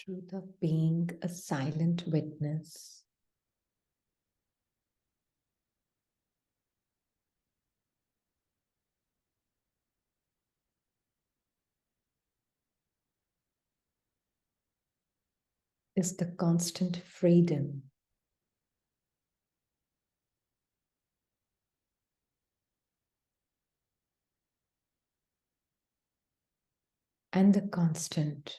truth of being a silent witness is the constant freedom and the constant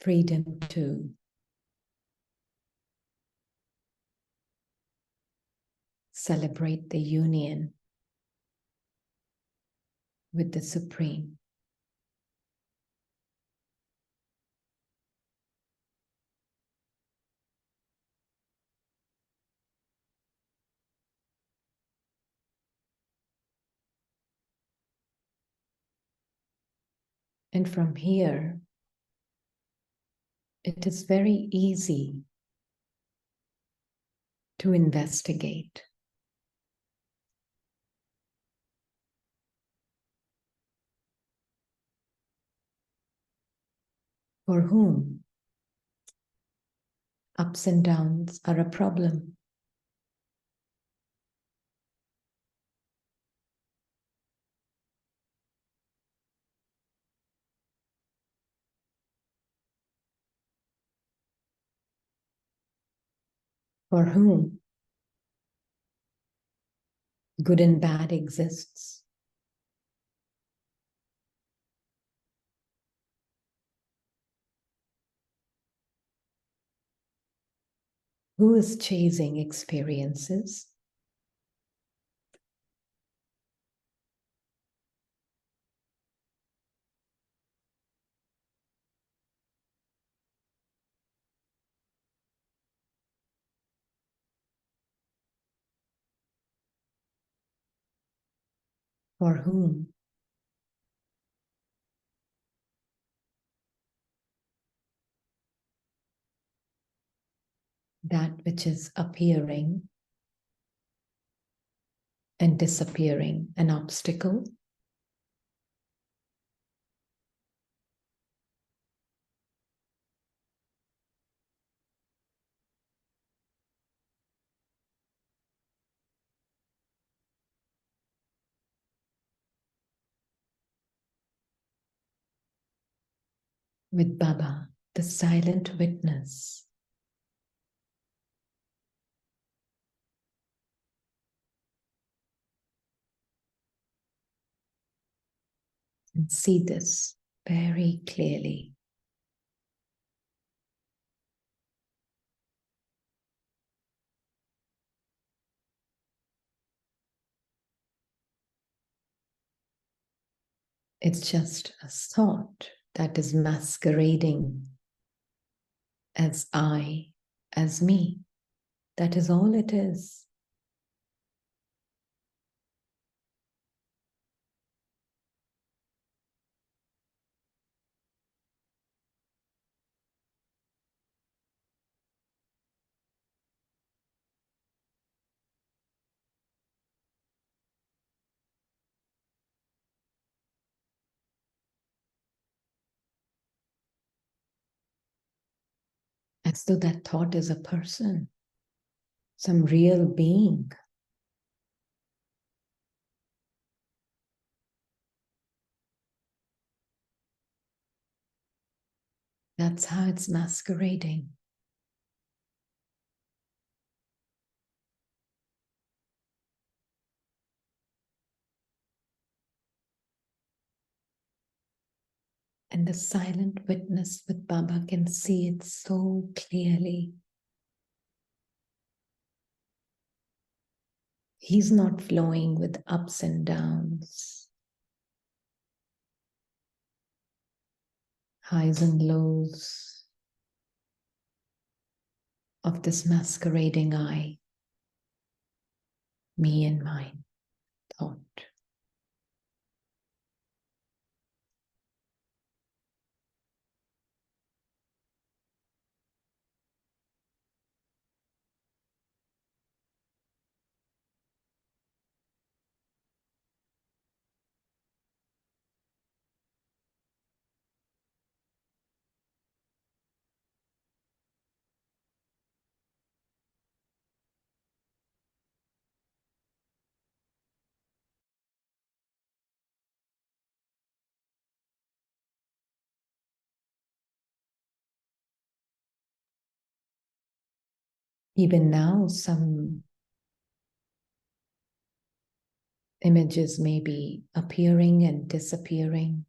freedom to celebrate the union with the Supreme. And from here, it is very easy to investigate for whom ups and downs are a problem. For whom good and bad exists. Who is chasing experiences? For whom that which is appearing and disappearing an obstacle? With Baba, the silent witness, and see this very clearly. It's just a thought that is masquerading as I, as me. That is all it is. As though that thought is a person, some real being. That's how it's masquerading. And the silent witness with Baba can see it so clearly. He's not flowing with ups and downs, highs and lows of this masquerading I, me and mine thought. Even now, some images may be appearing and disappearing.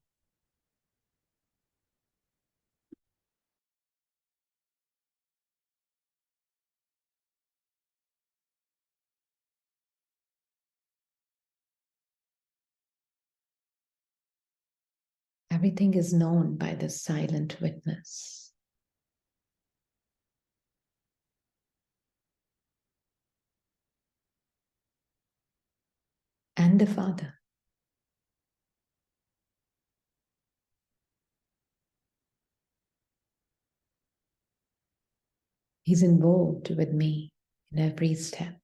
Everything is known by the silent witness. And the Father. He's involved with me in every step,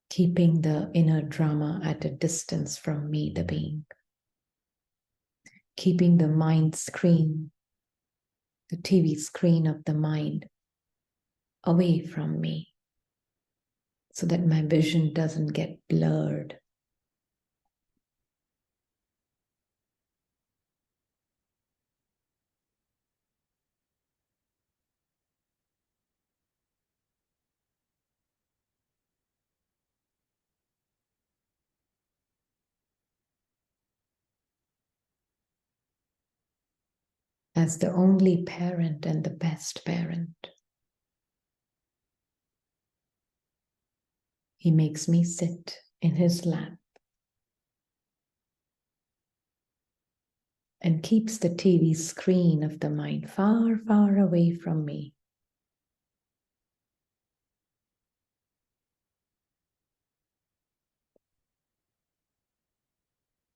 keeping the inner drama at a distance from me, the being, keeping the mind screen, the TV screen of the mind, away from me, so that my vision doesn't get blurred. As the only parent and the best parent, he makes me sit in his lap and keeps the TV screen of the mind far, far away from me.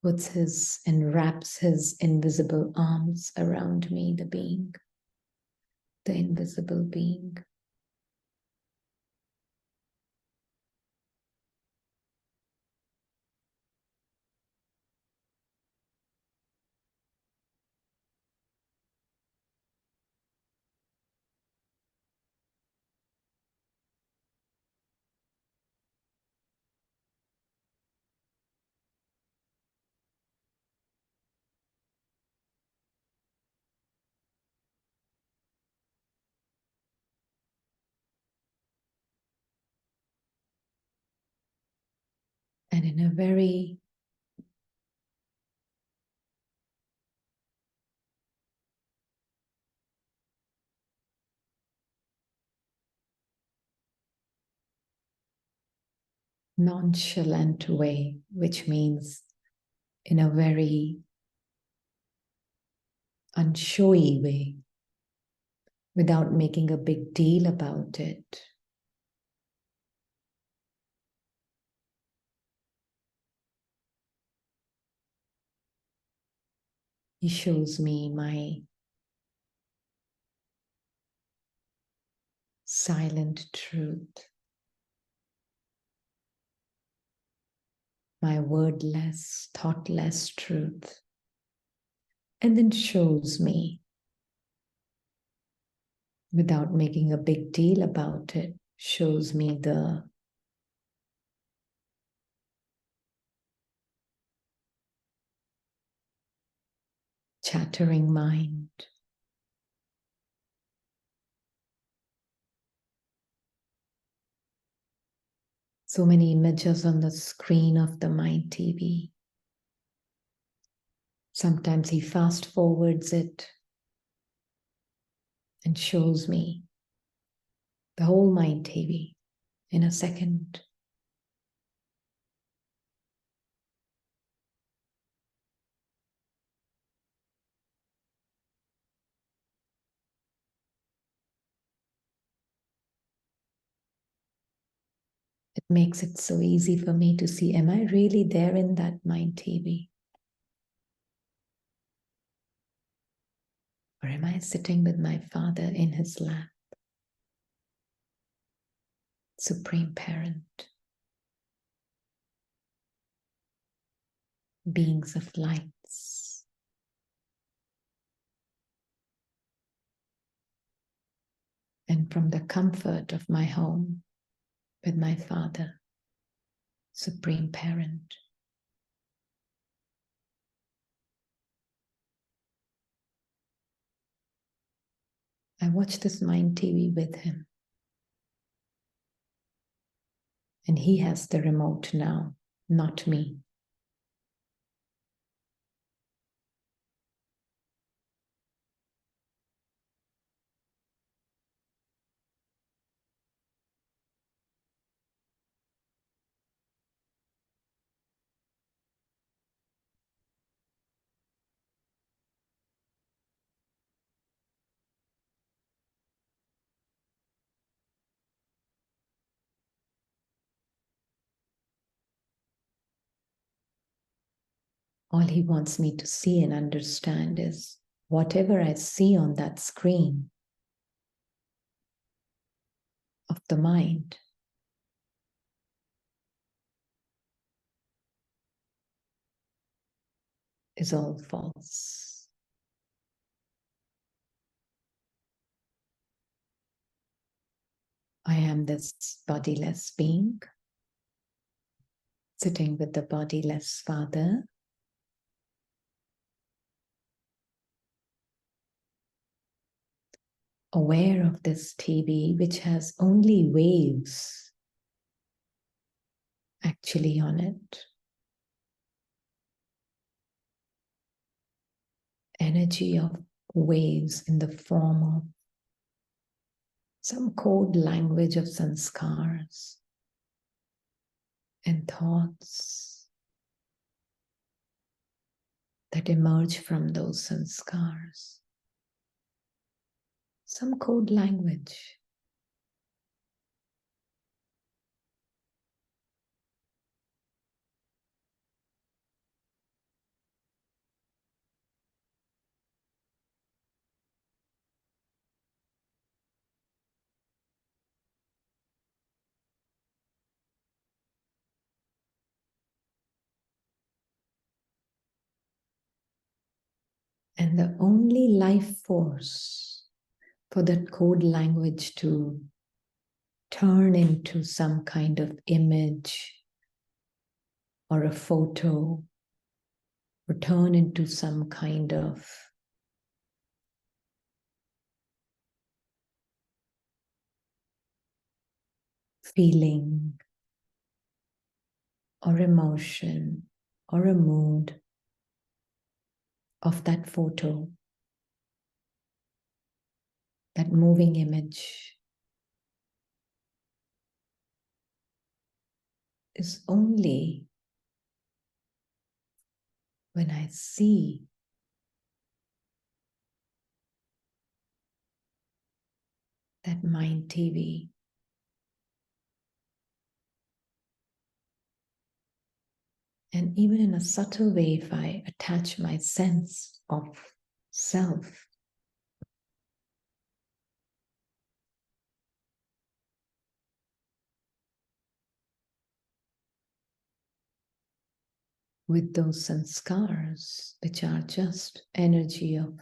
And wraps his invisible arms around me, the being, the invisible being. And in a very nonchalant way, which means in a very unshowy way, without making a big deal about it. He shows me my silent truth, my wordless, thoughtless truth, and then shows me, without making a big deal about it, shows me the chattering mind. So many images on the screen of the mind TV. Sometimes he fast forwards it and shows me the whole mind TV in a second. It makes it so easy for me to see, am I really there in that mind TV? Or am I sitting with my Father in his lap? Supreme Parent. Beings of lights. And from the comfort of my home with my Father, Supreme Parent, I watch this mind TV with him. And he has the remote now, not me. All he wants me to see and understand is whatever I see on that screen of the mind is all false. I am this bodiless being, sitting with the bodiless Father, aware of this TV, which has only waves actually on it. Energy of waves in the form of some code language of sanskars and thoughts that emerge from those sanskars. Some code language. And the only life force for that code language to turn into some kind of image or a photo, or turn into some kind of feeling or emotion or a mood of that photo, that moving image, is only when I see that mind TV. And even in a subtle way, if I attach my sense of self, with those sanskars, which are just energy of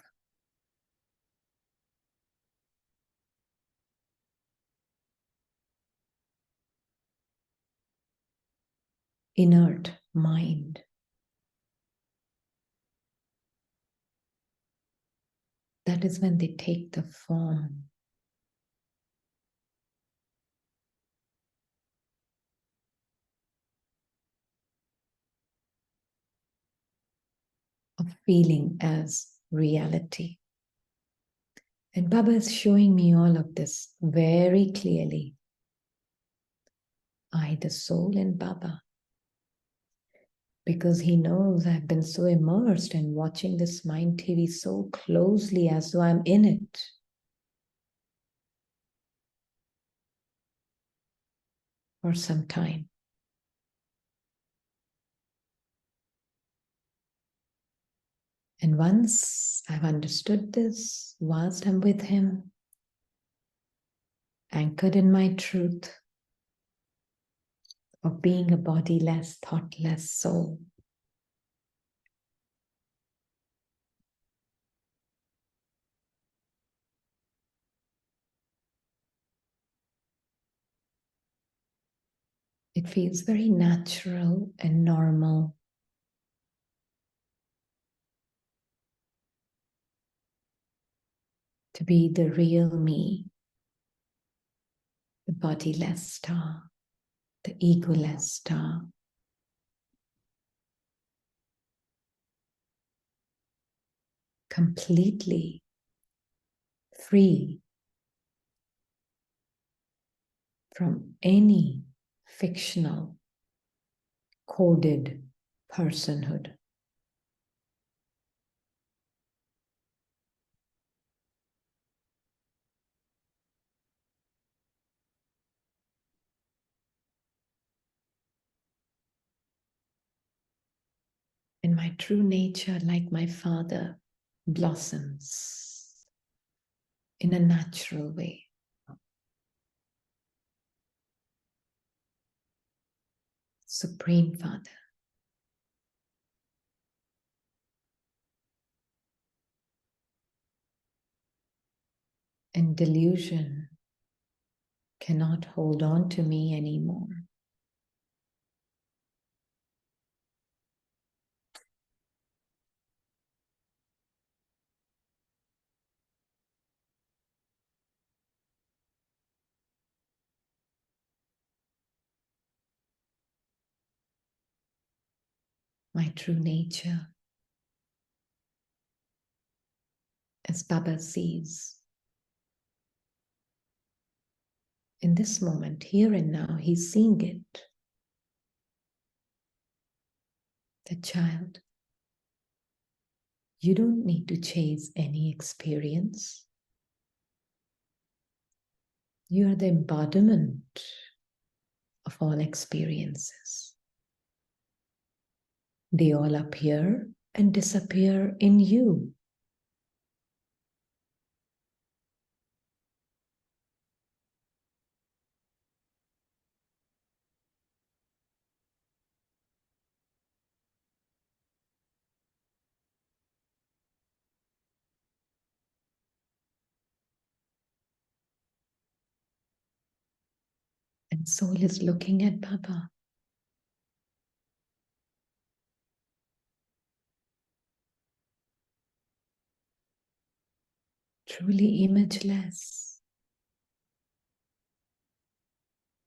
inert mind, that is when they take the form of feeling as reality. And Baba is showing me all of this very clearly. I, the soul in Baba, because he knows I've been so immersed in watching this mind TV so closely as though I'm in it. For some time. And once I've understood this, whilst I'm with him, anchored in my truth of being a bodiless, thoughtless soul, it feels very natural and normal to be the real me, the bodiless star, the egoless star. Completely free from any fictional, coded personhood. And my true nature, like my father, blossoms in a natural way. Supreme Father. And delusion cannot hold on to me anymore. My true nature, as Baba sees. In this moment, here and now, he's seeing it. The child, you don't need to chase any experience. You are the embodiment of all experiences. They all appear and disappear in you. And soul is looking at Baba. Truly imageless.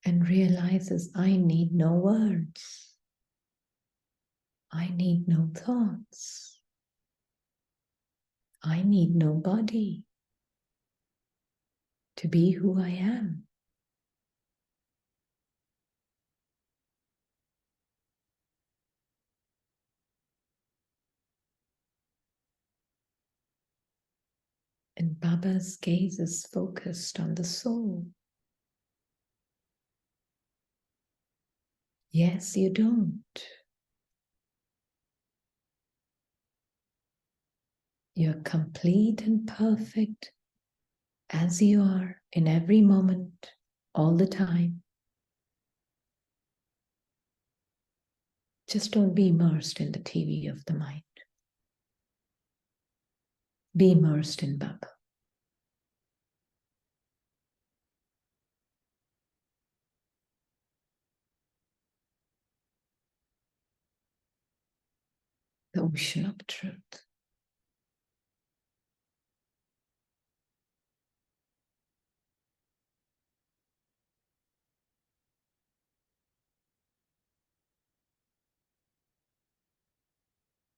And realizes I need no words. I need no thoughts. I need no body to be who I am. And Baba's gaze is focused on the soul. Yes, you don't. You're complete and perfect as you are in every moment, all the time. Just don't be immersed in the TV of the mind. Be immersed in Baba. The ocean of truth.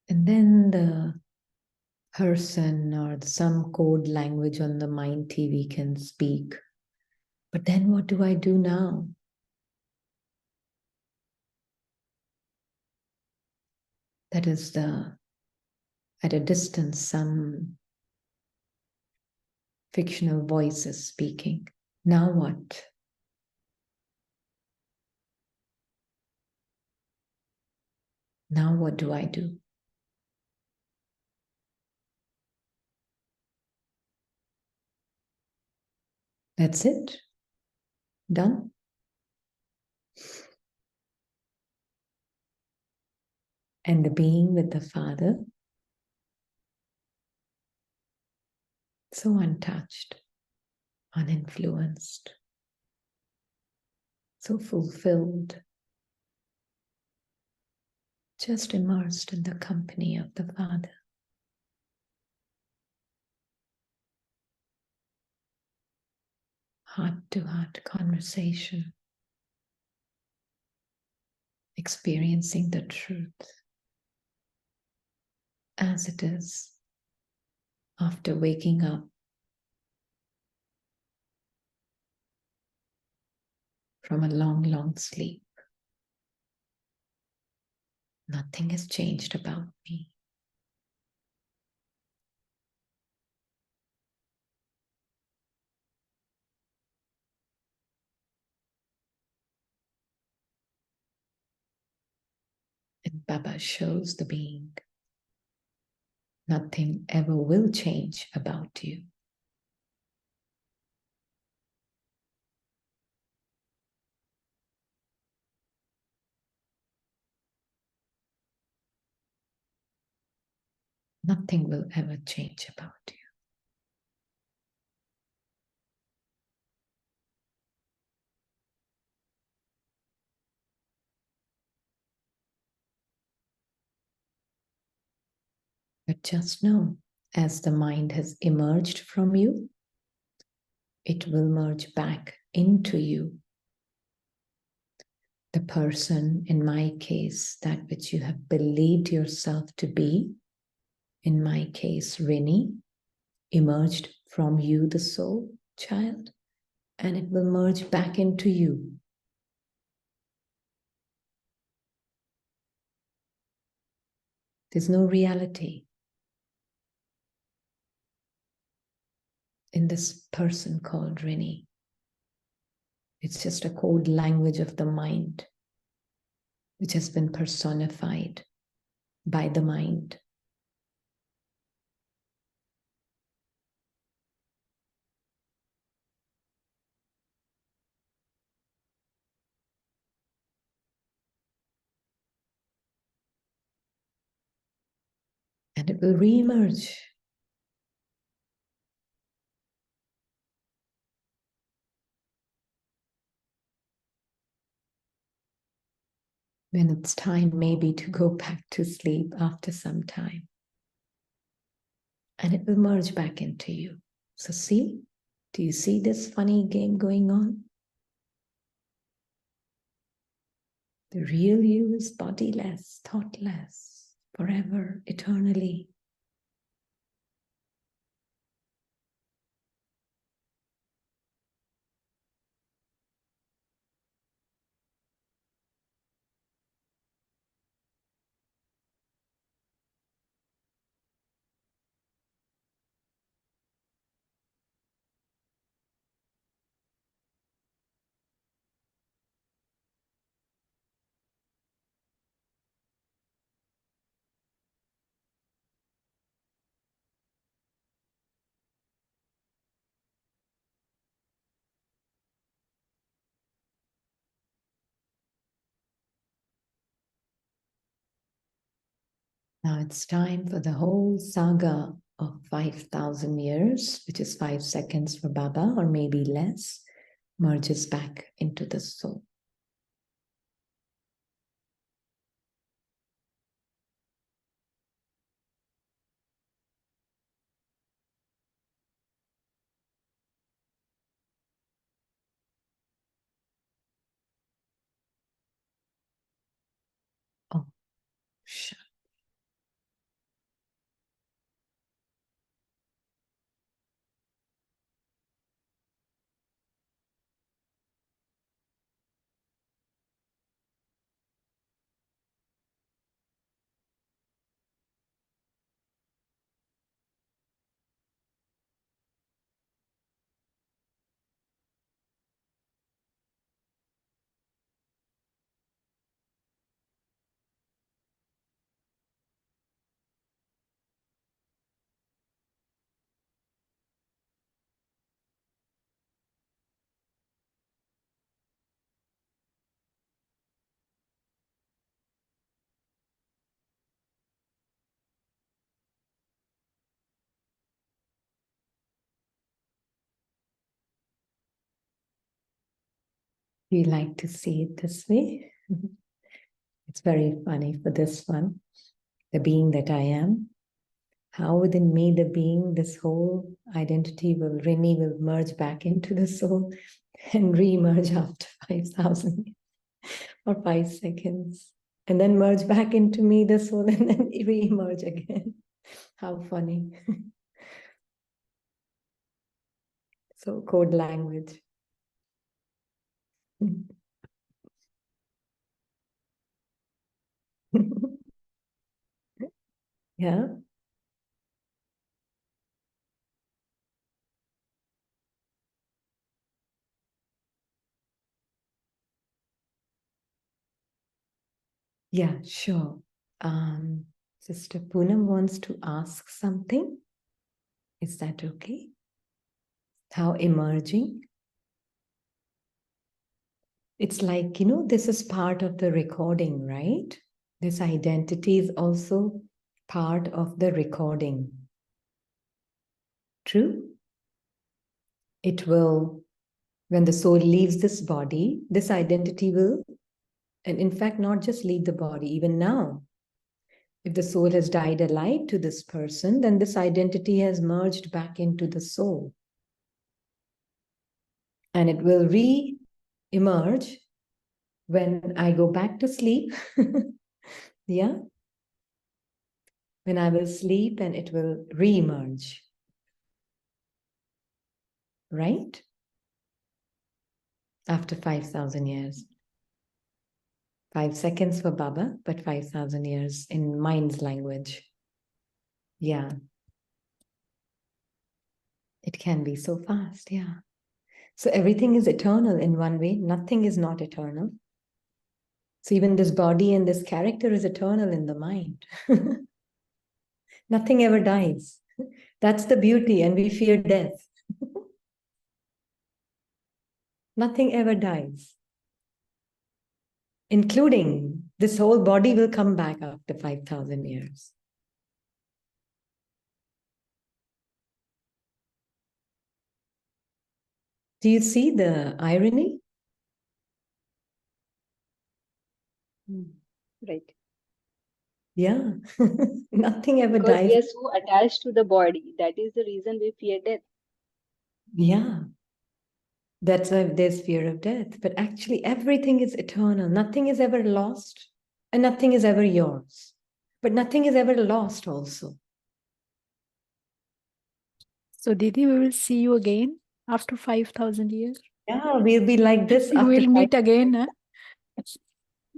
And then the person or some code language on the mind TV can speak. But then what do I do now? That is at a distance, some fictional voice is speaking. Now what? Now what do I do? That's it? Done? And the being with the Father, so untouched, uninfluenced, so fulfilled, just immersed in the company of the Father. heart-to-heart conversation, experiencing the truth as it is after waking up from a long, long sleep. Nothing has changed about me. And Baba shows the being, nothing ever will change about you. Nothing will ever change about you. But just know, as the mind has emerged from you, it will merge back into you. The person, in my case, that which you have believed yourself to be, in my case, Rini, emerged from you, the soul child, and it will merge back into you. There's no reality in this person called Rini. It's just a code language of the mind, which has been personified by the mind. And it will re-emerge. When it's time maybe to go back to sleep after some time. And it will merge back into you. So see, do you see this funny game going on? The real you is bodiless, thoughtless, forever, eternally. Now it's time for the whole saga of 5,000 years, which is 5 seconds for Baba, or maybe less, merges back into the soul. Oh, shut. Do you like to see it this way? It's very funny for this one. The being that I am how within me, the being, this whole identity will, Rini will merge back into the soul and re-emerge after 5,000 or 5 seconds. And then merge back into me, the soul, and then re-emerge again. How funny. So code language. Yeah. Yeah, sure. Sister Poonam wants to ask something. Is that okay? How emerging? It's like, this is part of the recording, right? This identity is also part of the recording. True? It will, when the soul leaves this body, this identity will, and in fact, not just leave the body, even now. If the soul has died alive to this person, then this identity has merged back into the soul. And it will re-emerge when I go back to sleep. Yeah. When I will sleep, and it will re-emerge. Right? After 5,000 years. 5 seconds for Baba, but 5,000 years in mind's language. Yeah. It can be so fast, yeah. So everything is eternal in one way. Nothing is not eternal. So even this body and this character is eternal in the mind. Nothing ever dies. That's the beauty, and we fear death. Nothing ever dies, including this whole body will come back after 5,000 years. Do you see the irony? Right. Yeah. Nothing ever Because dies. we are so attached to the body. That is the reason we fear death. Yeah. That's why there's fear of death. But actually, everything is eternal. Nothing is ever lost, and nothing is ever yours. But nothing is ever lost also. So, Didi, we will see you again after 5,000 years. Yeah, we'll be like this We after will meet again. Huh?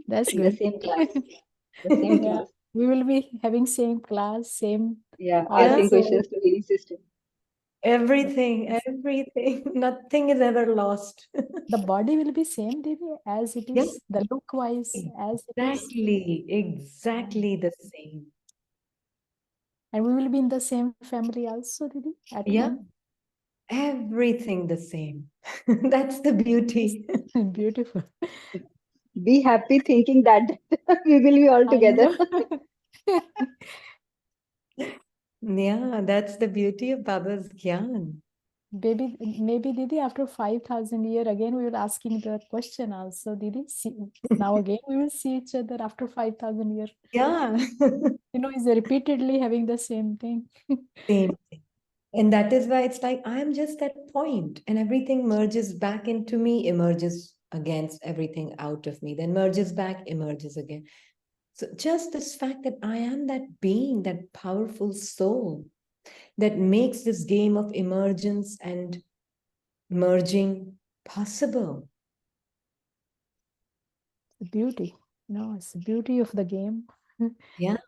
That's In the good. same class. The same Yeah, class. we will be having same class, same Yeah, Yeah, asking also questions to Rini system. everything, everything. Nothing is ever lost. the body will be same, Didi, as it Yeah, is, the look wise as it is. exactly the same. And we will be in the same family also, Didi, at Yeah, home. everything the same. That's the beauty. Beautiful. Be happy thinking that we will be all I together. know. Yeah, that's the beauty of Baba's Gyan. Maybe Didi, after 5,000 year again, we will asking the question also, Didi. Now again, we will see each other after 5,000 years. Yeah, He's repeatedly having the same thing. same thing. And that is why it's like I am just that point, and everything merges back into me, emerges against everything out of me, then merges back, emerges again. So just this fact that I am that being, that powerful soul that makes this game of emergence and merging possible. The beauty. It's the beauty of the game. Yeah,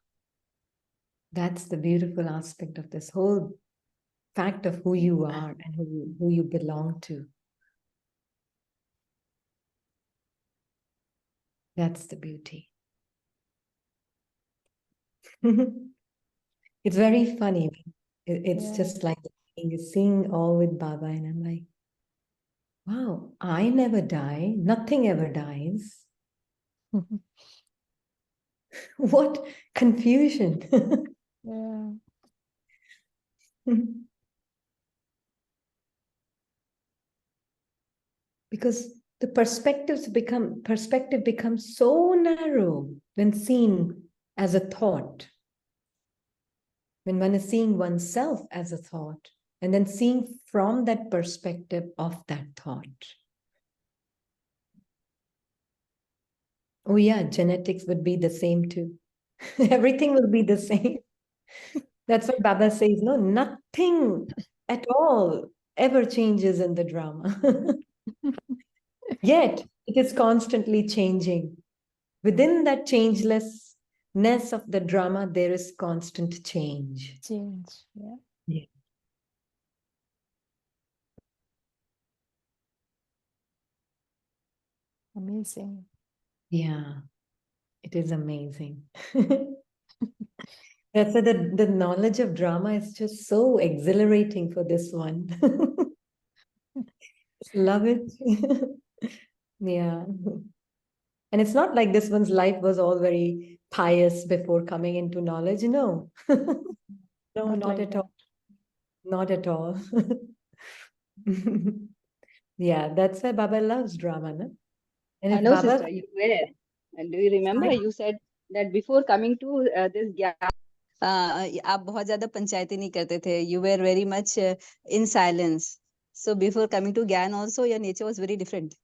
that's the beautiful aspect of this whole fact of who you are and who you belong to. That's the beauty. It's very funny. It's Yeah. just like seeing all with Baba, and I'm like, wow, I never die. Nothing ever dies. What confusion. Yeah. Because the perspective becomes so narrow when seen as a thought. when one is seeing oneself as a thought, and then seeing from that perspective of that thought. Oh yeah, genetics would be the same too. Everything will be the same. That's what Baba says, no, nothing at all ever changes in the drama. Yet it is constantly changing. Within that changelessness of the drama, there is constant change. Change. Yeah. Yeah. Amazing. Yeah, it is amazing. That's why the knowledge of drama is just so exhilarating for this one. Love it. Yeah. And it's not like this one's life was all very pious before coming into knowledge. No. No, Not not like at that. all. Not at all. Yeah, that's why Baba loves drama, no? And I if know, Baba, sister, you were. And do you remember you said that before coming to this gyan, आप बहुत ज्यादा पंचायती नहीं करते थे. You were very much in silence. So before coming to gyan also, your nature was very different.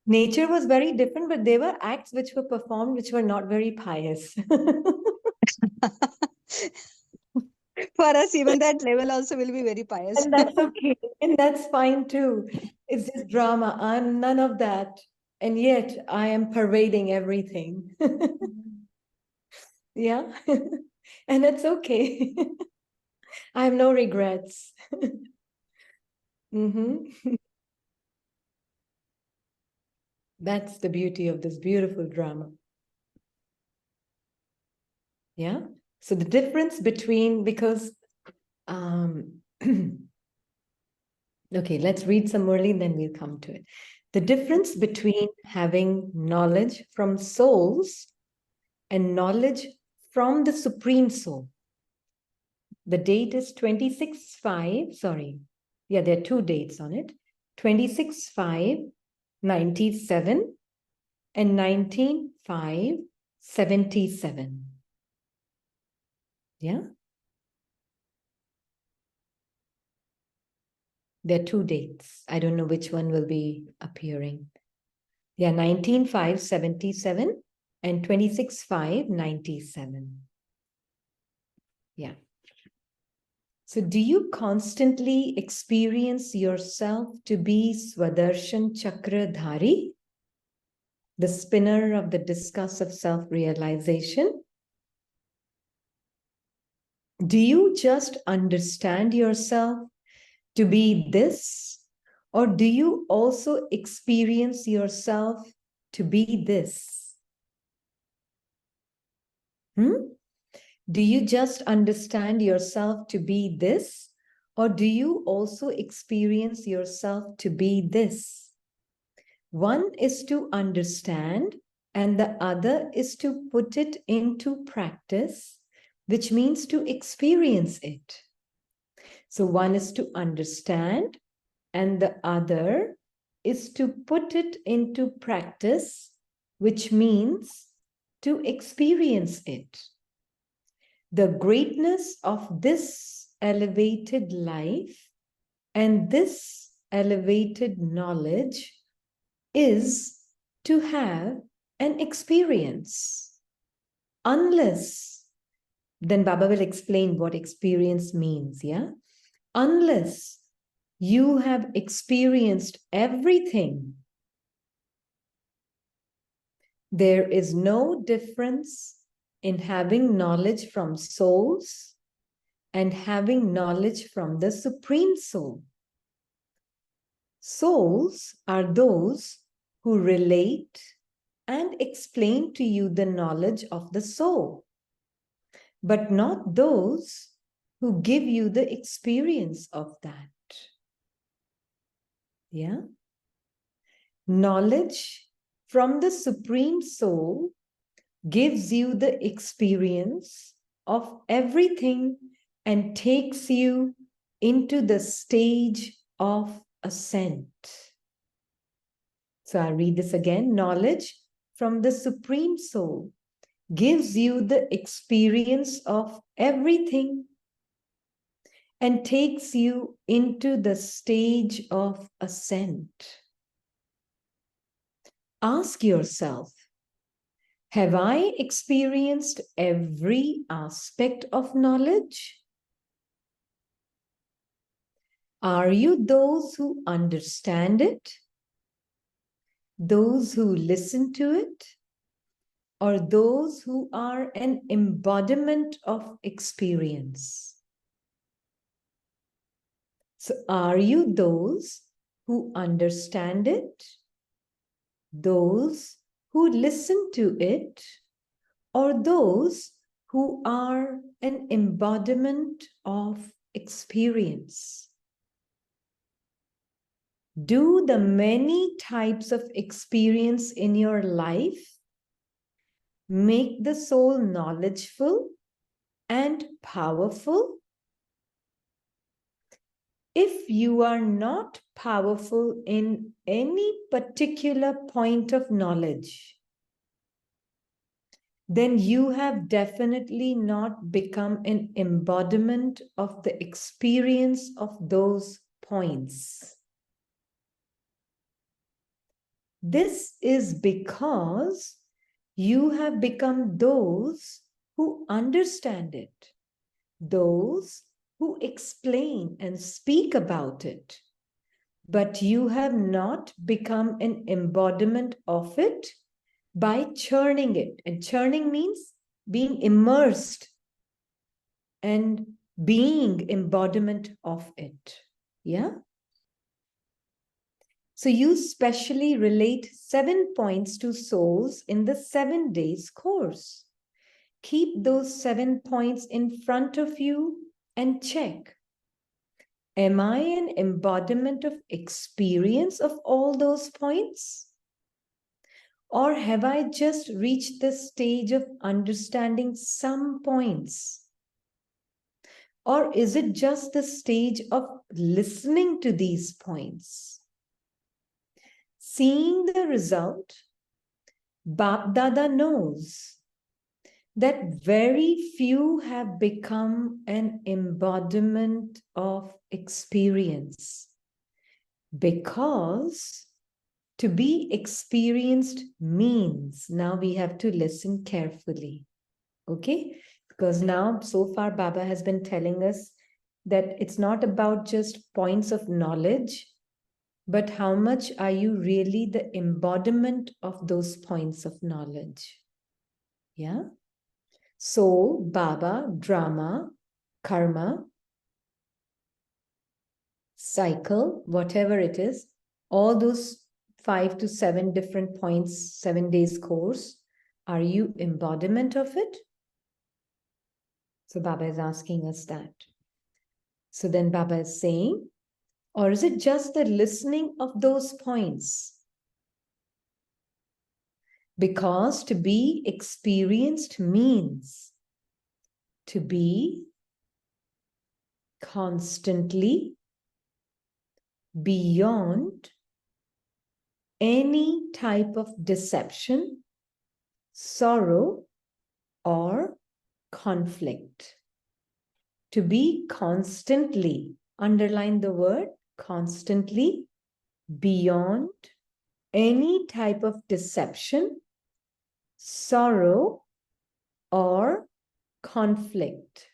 nature was very different, but there were acts which were performed which were not very pious. For us, even that level also will be very pious. And that's okay. And that's fine too. It's just drama. I'm none of that. And yet I am pervading everything. Yeah. And it's okay. I have no regrets. That's the beauty of this beautiful drama. Yeah. So the difference between, because okay, let's read some Murli, then we'll come to it. The difference between having knowledge from souls and knowledge from the Supreme Soul. The date is 26/5, sorry. Yeah, there are two dates on it. 26/5/97 and 19/5/77. Yeah. There are two dates. I don't know which one will be appearing. Yeah, 19/5/77 and 26/5/97. Yeah. So do you constantly experience yourself to be Swadarshan Chakra Dhari, the spinner of the discus of self-realization? Do you just understand yourself to be this, or do you also experience yourself to be this? Do you just understand yourself to be this, or do you also experience yourself to be this? One is to understand, and the other is to put it into practice, which means to experience it. So one is to understand, and the other is to put it into practice, which means to experience it. The greatness of this elevated life and this elevated knowledge is to have an experience. Unless, then Baba will explain what experience means, yeah? Unless you have experienced everything, there is no difference in having knowledge from souls and having knowledge from the Supreme Soul. Souls are those who relate and explain to you the knowledge of the soul, but not those who give you the experience of that. Yeah? Knowledge from the Supreme Soul gives you the experience of everything and takes you into the stage of ascent. So I'll read this again. Knowledge from the Supreme Soul gives you the experience of everything and takes you into the stage of ascent. Ask yourself, have I experienced every aspect of knowledge? Are you those who understand it, those who listen to it, or those who are an embodiment of experience? So are you those who understand it, those who listen to it, or those who are an embodiment of experience? Do the many types of experience in your life make the soul knowledgeful and powerful? If you are not powerful in any particular point of knowledge, then you have definitely not become an embodiment of the experience of those points. This is because you have become those who understand it, those who explain and speak about it, but you have not become an embodiment of it by churning it. And churning means being immersed and being embodiment of it. Yeah? So you specially relate 7 points to souls in the 7 days course. Keep those 7 points in front of you and check. Am I an embodiment of experience of all those points? Or have I just reached the stage of understanding some points? Or is it just the stage of listening to these points? Seeing the result, Bap Dada knows that very few have become an embodiment of experience, because to be experienced means, now we have to listen carefully, okay? Because now, so far, Baba has been telling us that it's not about just points of knowledge, but how much are you really the embodiment of those points of knowledge? Yeah? Soul, Baba, drama, karma, cycle, whatever it is, all those 5 to 7 different points, 7 days course, are you embodiment of it? So Baba is asking us that. So then Baba is saying, or is it just the listening of those points? Because to be experienced means to be constantly beyond any type of deception, sorrow, or conflict. To be constantly, underline the word constantly, beyond any type of deception, sorrow, or conflict.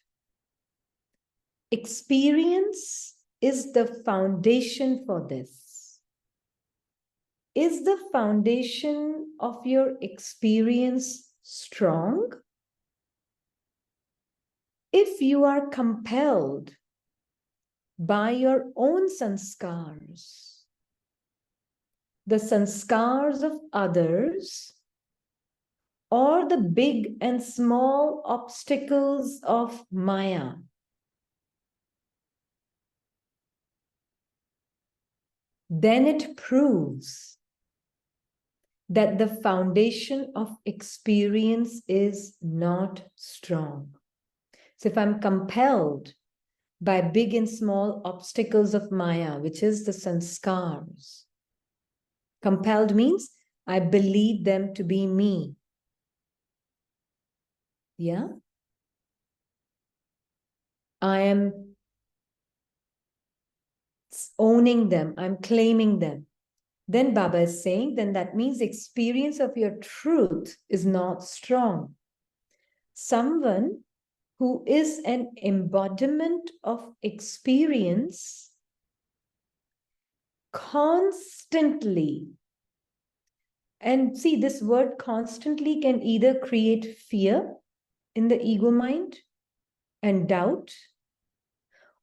Experience is the foundation for this. Is the foundation of your experience strong? If you are compelled by your own sanskars, the sanskars of others, or the big and small obstacles of Maya, then it proves that the foundation of experience is not strong. So if I'm compelled by big and small obstacles of Maya, which is the sanskars, compelled means I believe them to be me. Yeah? I am owning them, I'm claiming them. Then Baba is saying, then that means experience of your truth is not strong. Someone who is an embodiment of experience constantly. And see, this word constantly can either create fear in the ego mind and doubt,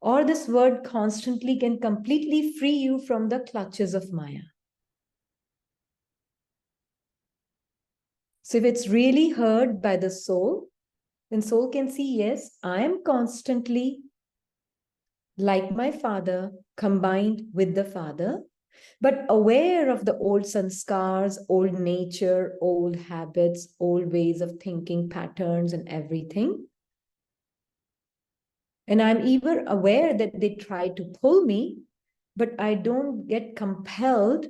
or this word constantly can completely free you from the clutches of Maya. So if it's really heard by the soul, then soul can see, yes, I am constantly like my father, combined with the father, but aware of the old sanskars, old nature, old habits, old ways of thinking, patterns, and everything. And I'm even aware that they try to pull me, but I don't get compelled.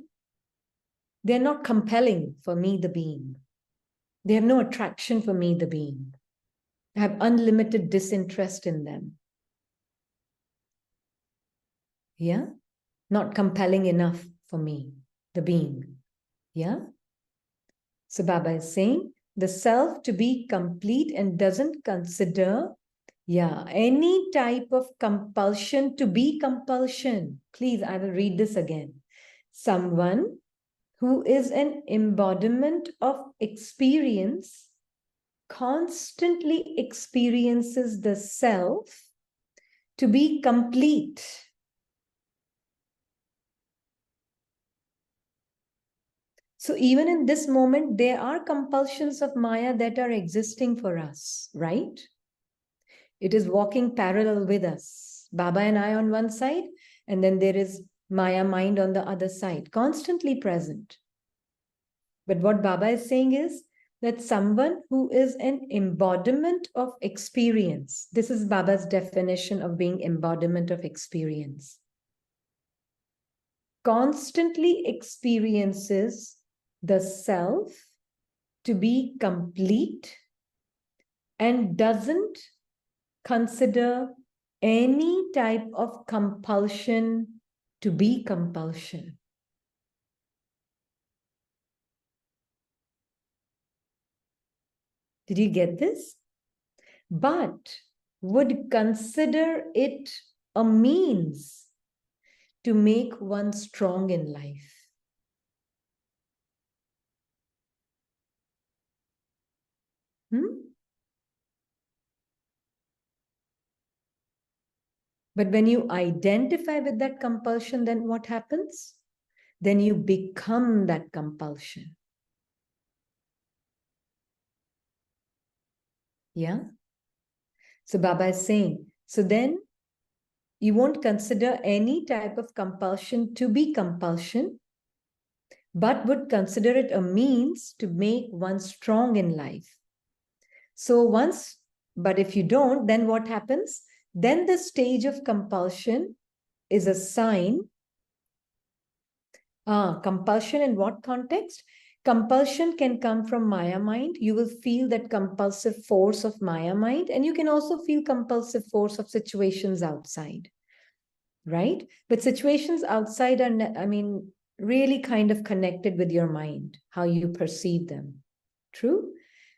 They're not compelling for me, the being. They have no attraction for me, the being. I have unlimited disinterest in them. Yeah? Not compelling enough for me, the being. Yeah? So Baba is saying the self to be complete and doesn't consider, any type of compulsion to be compulsion. Please, I will read this again. Someone who is an embodiment of experience constantly experiences the self to be complete. So even in this moment, there are compulsions of Maya that are existing for us, right? It is walking parallel with us. Baba and I on one side, and then there is Maya mind on the other side, constantly present. But what Baba is saying is that someone who is an embodiment of experience, this is Baba's definition of being embodiment of experience, constantly experiences the self to be complete and doesn't consider any type of compulsion to be compulsion. Did you get this? But would consider it a means to make one strong in life. But when you identify with that compulsion, then what happens? Then you become that compulsion. Yeah? So Baba is saying, so then you won't consider any type of compulsion to be compulsion, but would consider it a means to make one strong in life. So but if you don't, then what happens? Then the stage of compulsion is a sign. Compulsion in what context? Compulsion can come from Maya mind. You will feel that compulsive force of Maya mind, and you can also feel compulsive force of situations outside, right? But situations outside are, really kind of connected with your mind, how you perceive them. True?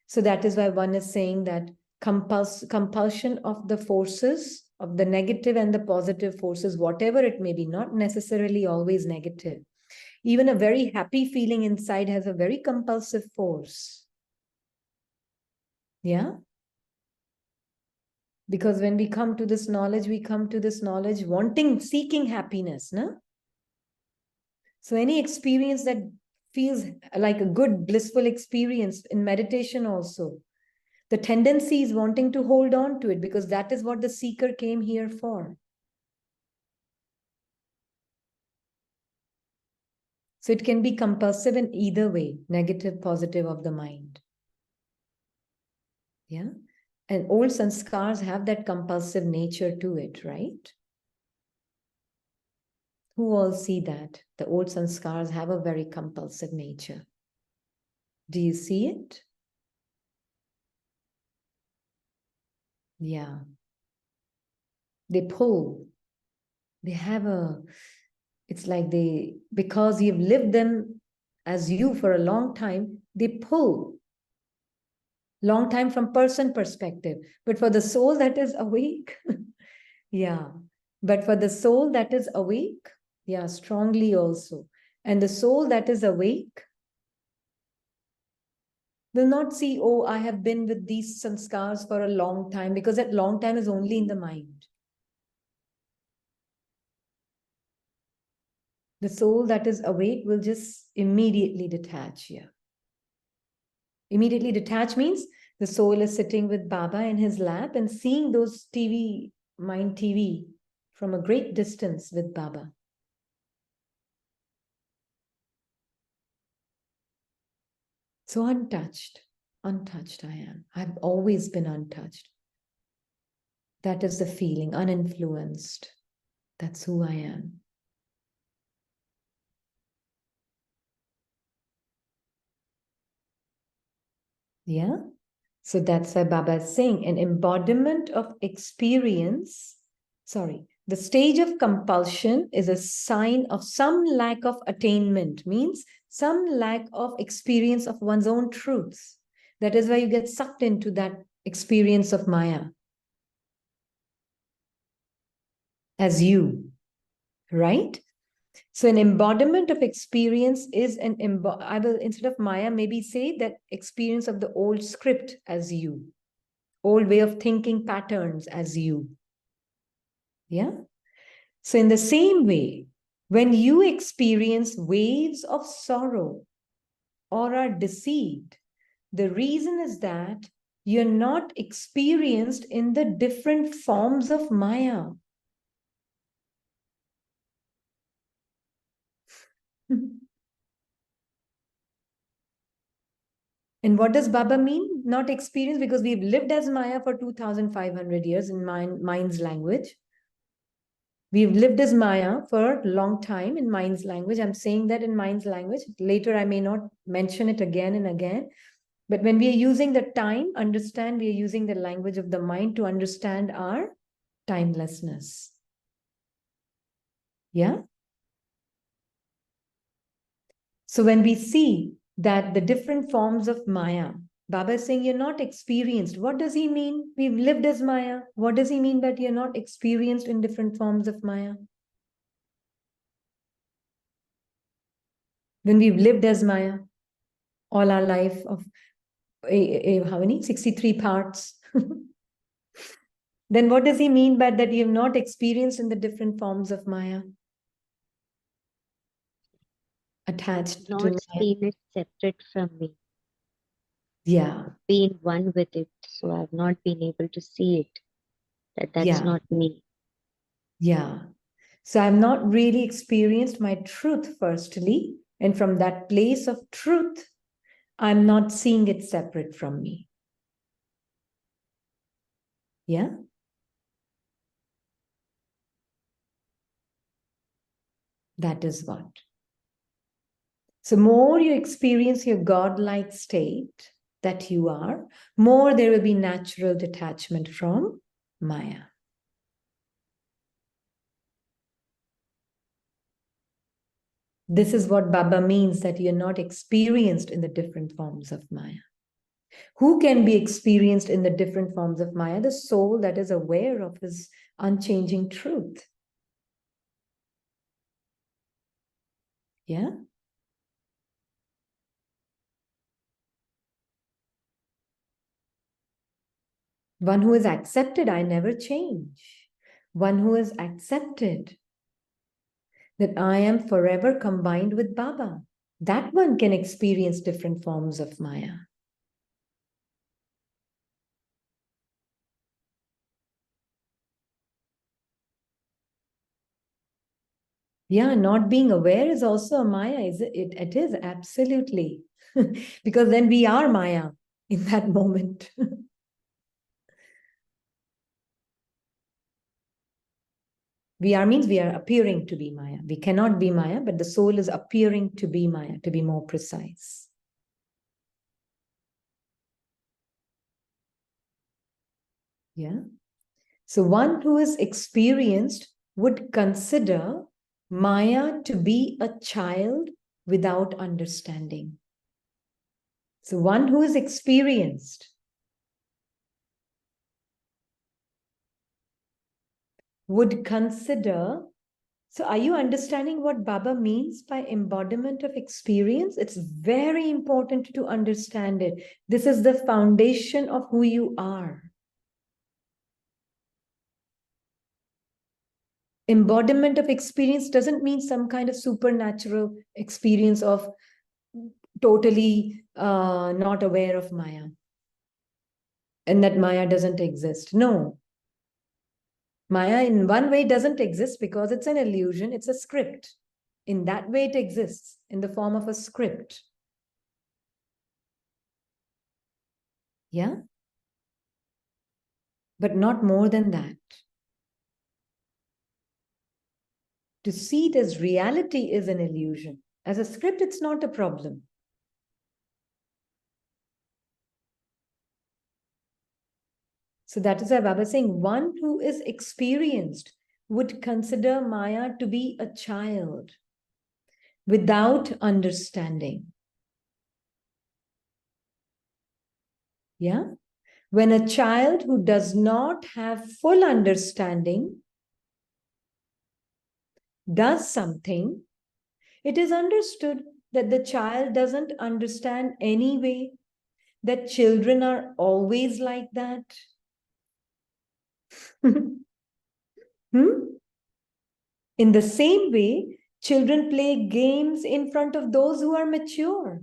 So that is why one is saying that compulsion of the forces, of the negative and the positive forces, whatever it may be, not necessarily always negative. Even a very happy feeling inside has a very compulsive force. Yeah? Because when we come to this knowledge, seeking happiness, no? So any experience that feels like a good, blissful experience in meditation also, the tendency is wanting to hold on to it because that is what the seeker came here for. So it can be compulsive in either way, negative, positive of the mind. Yeah. And old sanskars have that compulsive nature to it, right? Who all see that? The old sanskars have a very compulsive nature. Do you see it? Yeah. They pull. They have It's like because you've lived them as you for a long time, they pull long time from person perspective. But for the soul that is awake, yeah. But for the soul that is awake, yeah, strongly also. And the soul that is awake will not see, oh, I have been with these sanskars for a long time, because that long time is only in the mind. The soul that is awake will just immediately detach here. Immediately detach means the soul is sitting with Baba in his lap and seeing those mind TV from a great distance with Baba. So untouched I am. I've always been untouched. That is the feeling, uninfluenced. That's who I am. Yeah? So that's why Baba is saying an embodiment of experience. The stage of compulsion is a sign of some lack of attainment, means some lack of experience of one's own truths. That is why you get sucked into that experience of Maya as you, right? So an embodiment of experience is I will, instead of Maya, maybe say that experience of the old script as you, old way of thinking patterns as you. Yeah. So in the same way, when you experience waves of sorrow or are deceived, the reason is that you're not experienced in the different forms of Maya. And what does Baba mean? Not experienced, because we've lived as Maya for 2,500 years in mind's language. We've lived as Maya for a long time in mind's language. I'm saying that in mind's language. Later, I may not mention it again and again. But when we are using the time, understand we are using the language of the mind to understand our timelessness. Yeah? So when we see that the different forms of Maya, Baba is saying you're not experienced. What does he mean? We've lived as Maya. What does he mean that you're not experienced in different forms of Maya? When we've lived as Maya all our life of how many? 63 parts. Then what does he mean by that you have not experienced in the different forms of Maya? Attached I've to not Maya. seen it separate from me. Yeah. Been one with it, so I've not been able to see it. That's Yeah. not me. Yeah. So I've not really experienced my truth, firstly. And from that place of truth, I'm not seeing it separate from me. Yeah. That is what. So more you experience your godlike state that you are, more there will be natural detachment from Maya. This is what Baba means, that you're not experienced in the different forms of Maya. Who can be experienced in the different forms of Maya? The soul that is aware of his unchanging truth. Yeah? One who is accepted, I never change. One who is accepted that I am forever combined with Baba. That one can experience different forms of Maya. Yeah, not being aware is also a Maya, is it? It is, absolutely. Because then we are Maya in that moment. We are means we are appearing to be Maya. We cannot be Maya, but the soul is appearing to be Maya, to be more precise. Yeah. So one who is experienced would consider Maya to be a child without understanding. So one who is experienced would consider. So are you understanding what Baba means by embodiment of experience? It's very important to understand it. This is the foundation of who you are. Embodiment of experience doesn't mean some kind of supernatural experience of totally not aware of Maya and that Maya doesn't exist. No. Maya in one way doesn't exist because it's an illusion, it's a script. In that way it exists, in the form of a script. Yeah? But not more than that. To see it as reality is an illusion. As a script, it's not a problem. So that is why Baba is saying one who is experienced would consider Maya to be a child without understanding. Yeah? When a child who does not have full understanding does something, it is understood that the child doesn't understand anyway, that children are always like that. In the same way, children play games in front of those who are mature.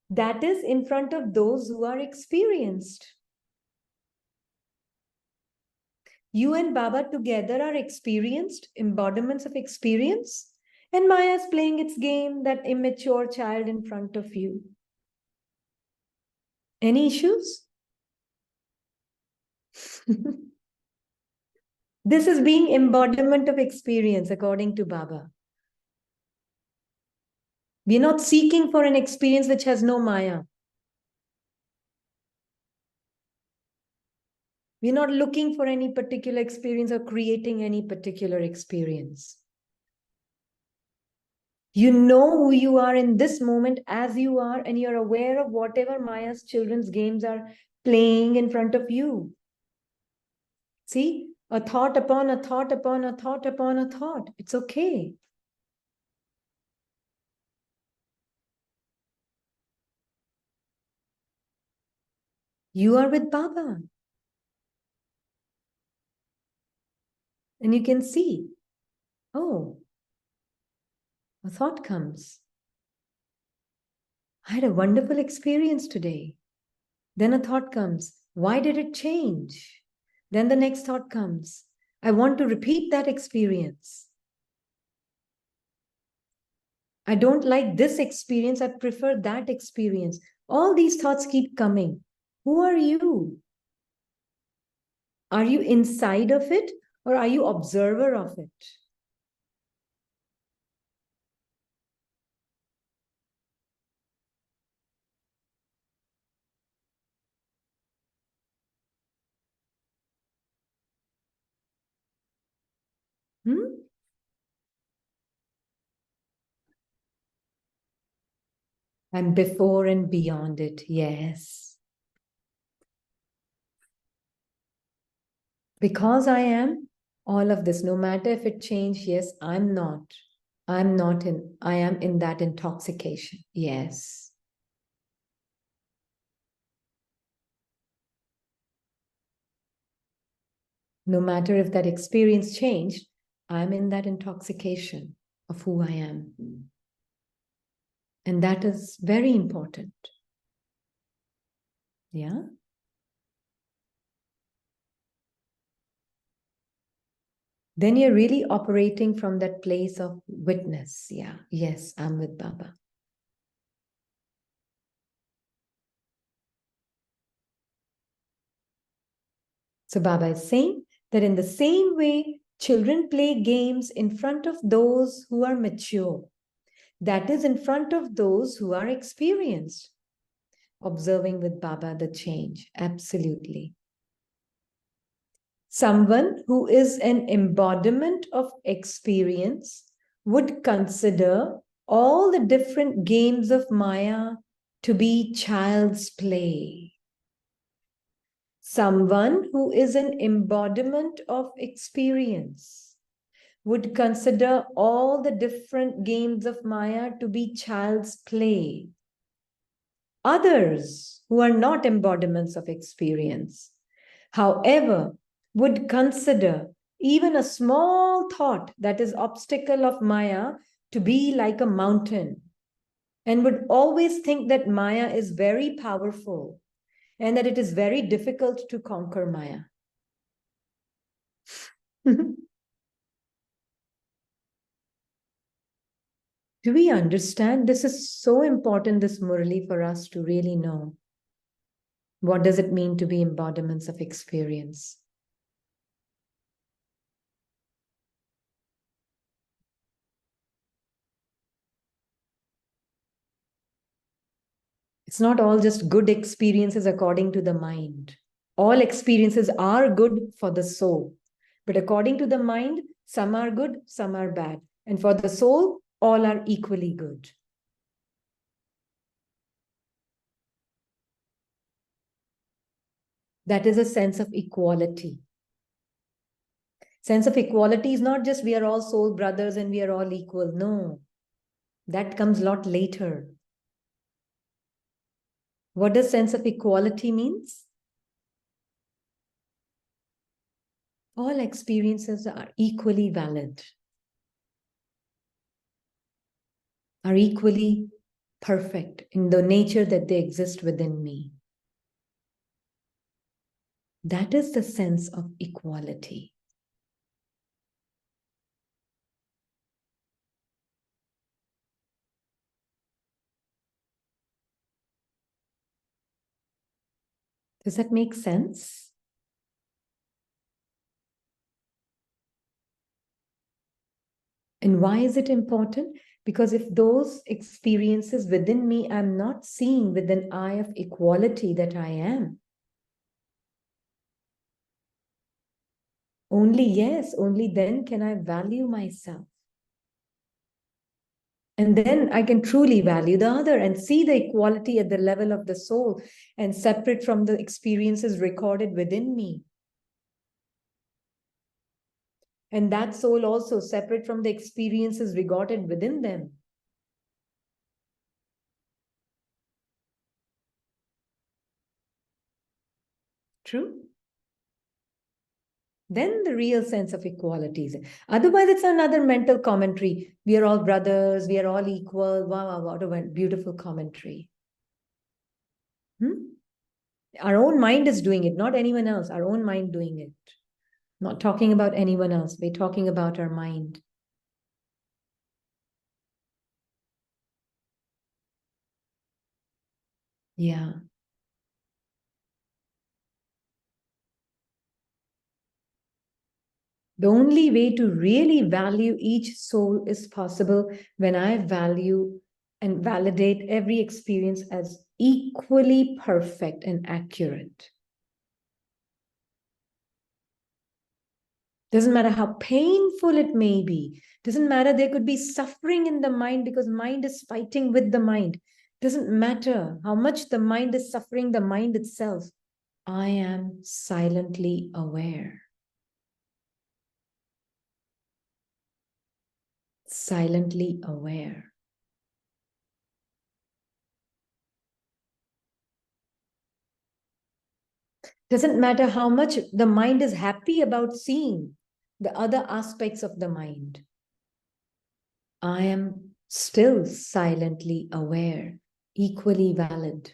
That is, in front of those who are experienced. You and Baba together are experienced, embodiments of experience, and Maya is playing its game, that immature child in front of you. Any issues? This is being embodiment of experience according to Baba. We are not seeking for an experience which has no Maya. We're not looking for any particular experience or creating any particular experience. You know who you are in this moment as you are, and you're aware of whatever Maya's children's games are playing in front of you. See, a thought upon a thought upon a thought upon a thought. It's okay. You are with Baba. And you can see, oh, a thought comes. I had a wonderful experience today. Then a thought comes. Why did it change? Then the next thought comes. I want to repeat that experience. I don't like this experience. I prefer that experience. All these thoughts keep coming. Who are you? Are you inside of it or are you observer of it? And before and beyond it, yes. Because I am all of this, no matter if it changed, yes, I am in that intoxication, yes. No matter if that experience changed, I'm in that intoxication of who I am. And that is very important. Yeah? Then you're really operating from that place of witness. Yeah, yes, I'm with Baba. So Baba is saying that in the same way, children play games in front of those who are mature. That is, in front of those who are experienced. Observing with Baba the change, absolutely. Someone who is an embodiment of experience would consider all the different games of Maya to be child's play. Someone who is an embodiment of experience would consider all the different games of Maya to be child's play. Others who are not embodiments of experience, however, would consider even a small thought that is obstacle of Maya to be like a mountain, and would always think that Maya is very powerful and that it is very difficult to conquer Maya. Do we understand? This is so important, this Murli, for us to really know. What does it mean to be embodiments of experience? It's not all just good experiences according to the mind. All experiences are good for the soul. But according to the mind, some are good, some are bad. And for the soul, all are equally good. That is a sense of equality. Sense of equality is not just we are all soul brothers and we are all equal. No, that comes a lot later. What does sense of equality means? All experiences are equally valid, are equally perfect in the nature that they exist within me. That is the sense of equality. Does that make sense? And why is it important? Because if those experiences within me I'm not seeing with an eye of equality that I am, only then can I value myself. And then I can truly value the other and see the equality at the level of the soul and separate from the experiences recorded within me. And that soul also separate from the experiences recorded within them. True? Then the real sense of equality is. Otherwise, it's another mental commentary. We are all brothers, we are all equal. Wow, what a beautiful commentary. Our own mind is doing it, not anyone else. Our own mind doing it. Not talking about anyone else. We're talking about our mind. Yeah. The only way to really value each soul is possible when I value and validate every experience as equally perfect and accurate. Doesn't matter how painful it may be. Doesn't matter, there could be suffering in the mind because mind is fighting with the mind. Doesn't matter how much the mind is suffering the mind itself. I am silently aware. Silently aware. Doesn't matter how much the mind is happy about seeing the other aspects of the mind. I am still silently aware, equally valid.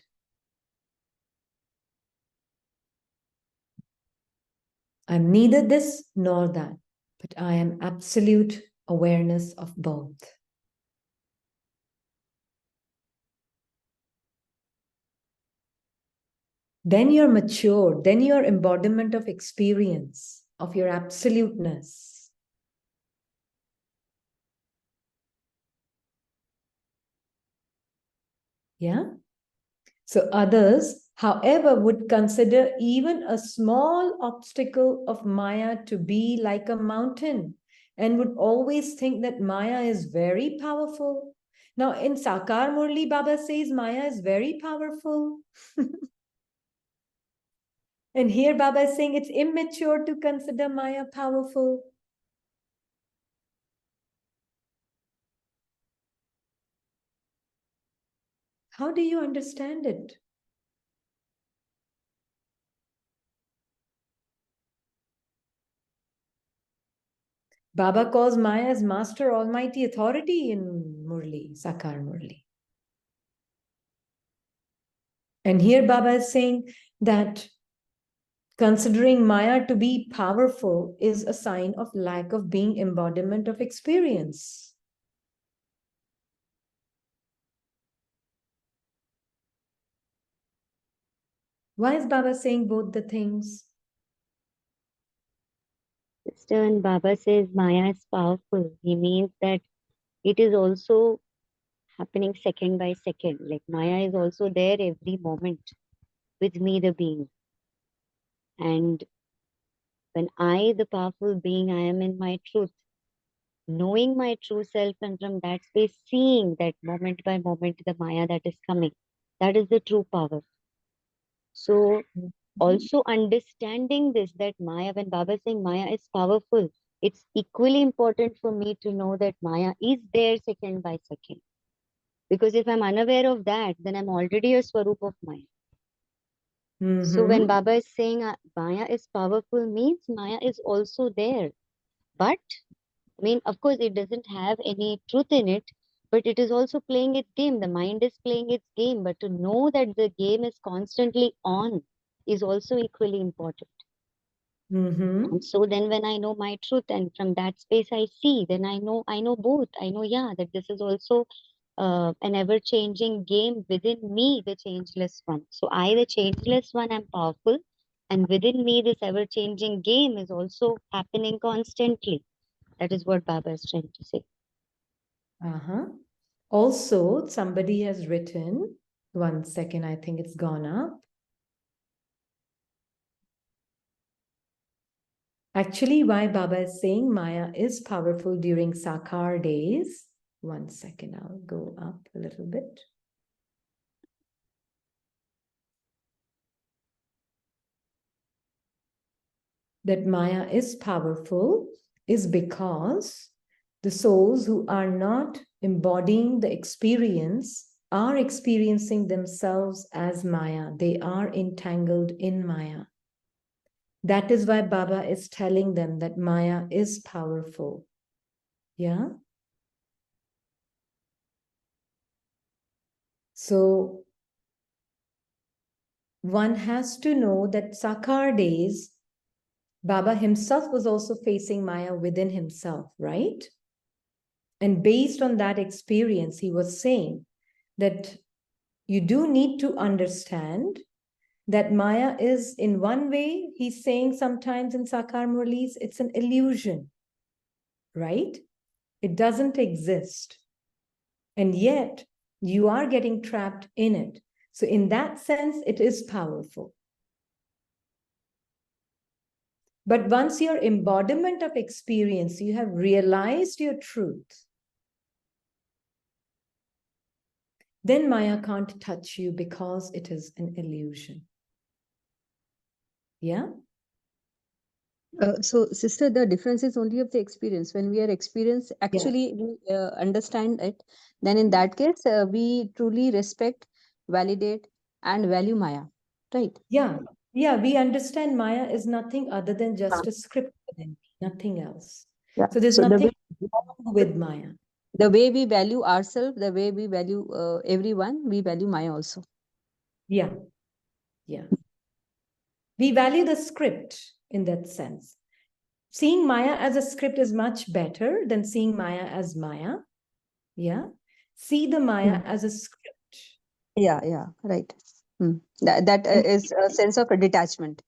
I'm neither this nor that, but I am absolute awareness of both. Then you're mature, then you're embodiment of experience, of your absoluteness. Yeah? So others however, would consider even a small obstacle of Maya to be like a mountain and would always think that Maya is very powerful. Now, in Sakar Murli, Baba says Maya is very powerful. And here Baba is saying it's immature to consider Maya powerful. How do you understand it? Baba calls Maya as Master Almighty Authority in Murli, Sakar Murli. And here Baba is saying that considering Maya to be powerful is a sign of lack of being embodiment of experience. Why is Baba saying both the things? Sister, when Baba says Maya is powerful, he means that it is also happening second by second. Like Maya is also there every moment with me, the being. And when I, the powerful being, I am in my truth, knowing my true self, and from that space, seeing that moment by moment, the Maya that is coming, that is the true power. So also understanding this, that Maya, when Baba is saying Maya is powerful, it's equally important for me to know that Maya is there second by second. Because if I'm unaware of that, then I'm already a Swarup of Maya. So when Baba is saying Maya is powerful, means Maya is also there. But, I mean, of course, it doesn't have any truth in it, but it is also playing its game. The mind is playing its game. But to know that the game is constantly on is also equally important. And so then when I know my truth and from that space I see, then I know both. I know, yeah, that this is also an ever-changing game within me, the changeless one. So I, the changeless one, am powerful. And within me, this ever-changing game is also happening constantly. That is what Baba is trying to say. Also, somebody has written, one second, I think it's gone up. Actually, why Baba is saying Maya is powerful during Sakar days. One second, I'll go up a little bit. That Maya is powerful is because the souls who are not embodying the experience are experiencing themselves as Maya. They are entangled in Maya. That is why Baba is telling them that Maya is powerful. Yeah? So one has to know that Sakar days, Baba himself was also facing Maya within himself, right? And based on that experience, he was saying that you do need to understand that Maya is, in one way, he's saying sometimes in Sakar Murlis, it's an illusion, right? It doesn't exist. And yet, you are getting trapped in it. So in that sense, it is powerful. But once your embodiment of experience, you have realized your truth, then Maya can't touch you because it is an illusion. Yeah? So, sister, the difference is only of the experience. When we are experienced, actually we understand it, then in that case, we truly respect, validate, and value Maya, right? Yeah. Yeah, we understand Maya is nothing other than just a script within me, nothing else. Yeah. So there's So nothing wrong with Maya. the way we value ourselves, the way we value everyone, we value Maya also. Yeah. Yeah. We value the script in that sense. Seeing Maya as a script is much better than seeing Maya as Maya. Yeah. See the Maya as a script. Yeah, right. That is a sense of detachment.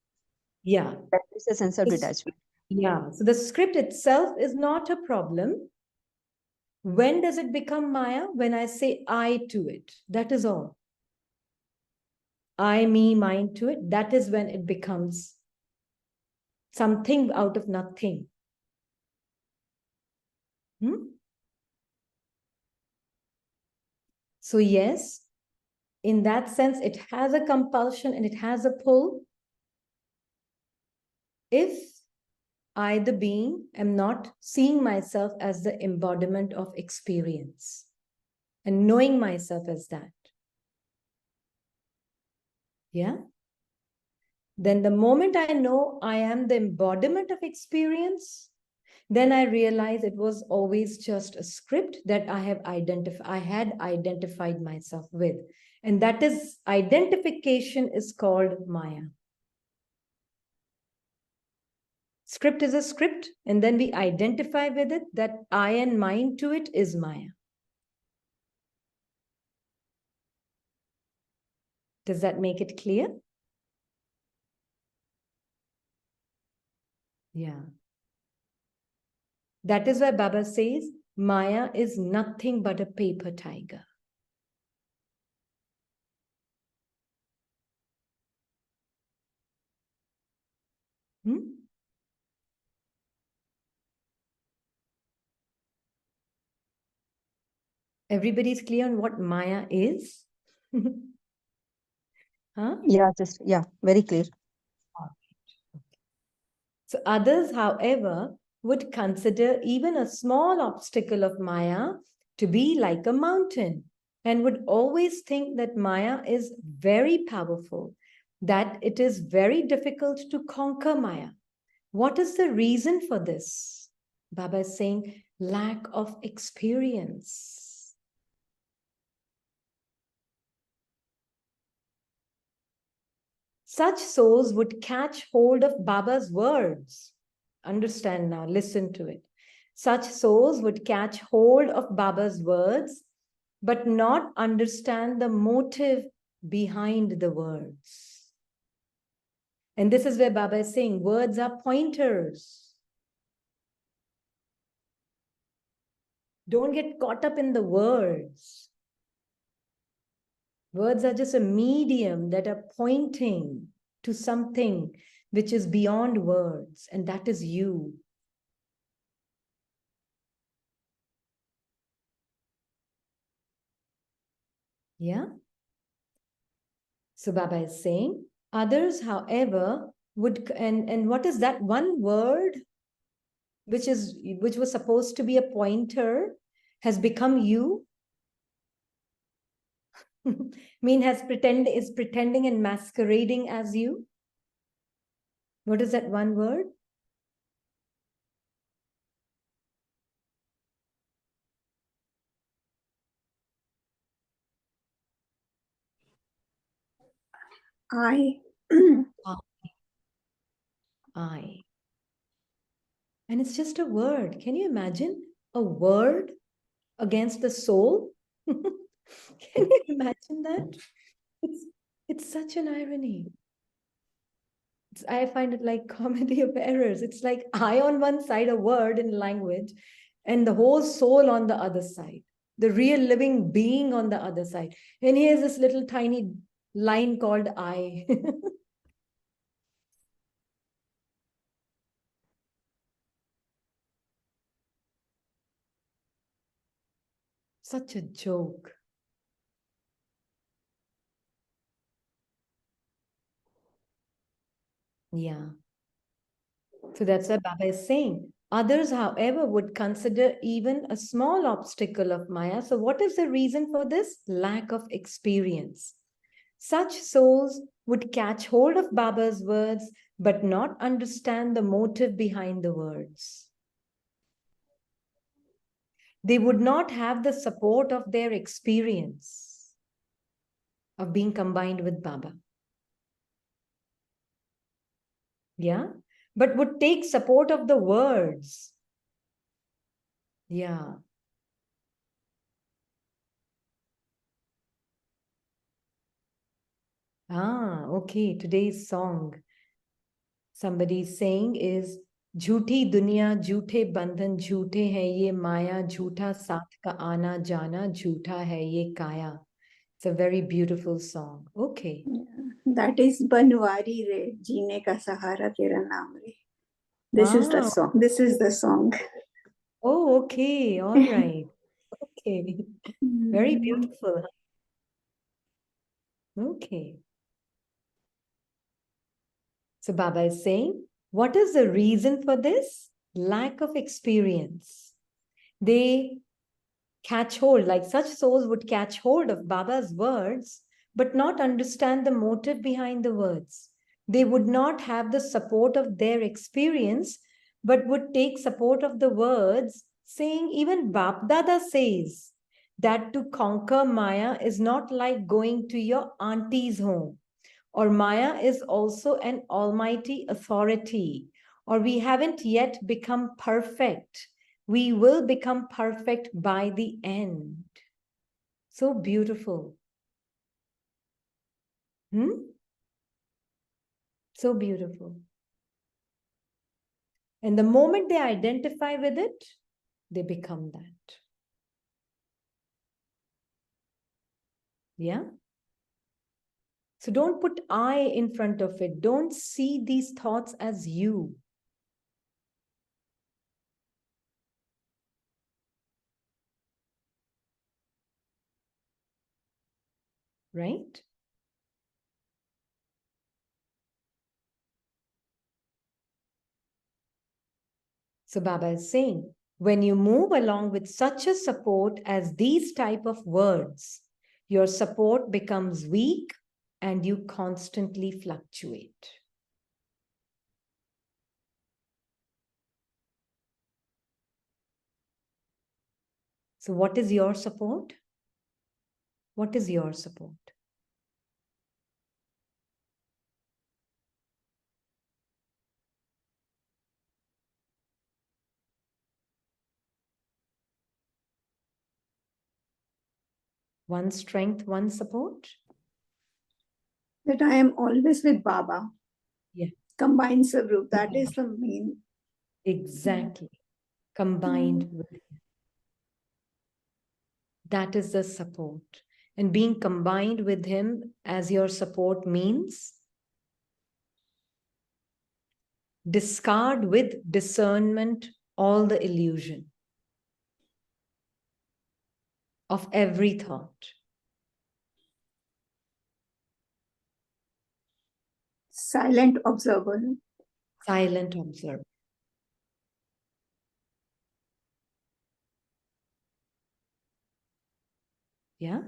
Yeah. That is a sense of detachment. Yeah. So the script itself is not a problem. When does it become Maya? When I say I to it. That is all. I, me, mine to it, that is when it becomes something out of nothing. So yes, in that sense, it has a compulsion and it has a pull. If I, the being, am not seeing myself as the embodiment of experience and knowing myself as that. Yeah. Then the moment I know I am the embodiment of experience, then I realize it was always just a script that I had identified myself with. And that is, identification is called Maya. Script is a script, and then we identify with it, that I and mine to it is Maya. Does that make it clear? Yeah. That is why Baba says, Maya is nothing but a paper tiger. Everybody's clear on what Maya is? Huh? Yeah, very clear. So others, however, would consider even a small obstacle of Maya to be like a mountain and would always think that Maya is very powerful, that it is very difficult to conquer Maya. What is the reason for this? Baba is saying lack of experience. Such souls would catch hold of Baba's words. Understand now, listen to it. Such souls would catch hold of Baba's words, but not understand the motive behind the words. And this is where Baba is saying, words are pointers. Don't get caught up in the words. Words are just a medium that are pointing to something which is beyond words, and that is you. Yeah? So Baba is saying, others, however, would, and what is that one word which was supposed to be a pointer has become you? Is pretending and masquerading as you? What is that one word? I. I. And it's just a word. Can you imagine a word against the soul? Can you imagine that? It's such an irony. I find it like comedy of errors. It's like I on one side, a word in language, and the whole soul on the other side, the real living being on the other side. And here's this little tiny line called I. Such a joke. Yeah. So that's what Baba is saying. Others, however, would consider even a small obstacle of Maya. So what is the reason for this? Lack of experience. Such souls would catch hold of Baba's words, but not understand the motive behind the words. They would not have the support of their experience of being combined with Baba. Yeah, but would take support of the words. Yeah. Ah, okay. Today's song, somebody's saying is, झूठी दुनिया झूठे बंधन झूठे हैं ये माया झूठा साथ का आना जाना झूठा है ये काया. It's a very beautiful song. Okay. Yeah. That is Banwari Re, Jeene Ka Sahara Tera Naam Re. This is the Wow. song. This is the song. Oh, okay. All right. Okay. Very beautiful. Okay. So Baba is saying, what is the reason for this? Lack of experience. They catch hold, like such souls would catch hold of Baba's words, but not understand the motive behind the words. They would not have the support of their experience, but would take support of the words, saying, even Bap Dada says that to conquer Maya is not like going to your auntie's home, or Maya is also an almighty authority, or we haven't yet become perfect. We will become perfect by the end. So beautiful. So beautiful. And the moment they identify with it, they become that. Yeah? So don't put I in front of it. Don't see these thoughts as you. Right? So Baba is saying, when you move along with such a support as these type of words, your support becomes weak and you constantly fluctuate. So what is your support? What is your support? One strength, one support? That I am always with Baba. Yeah. Combined Sabrup. That is the main. Exactly. Combined with him. That is the support. And being combined with him as your support means discard with discernment all the illusion of every thought. Silent observer. Silent observer. Yeah?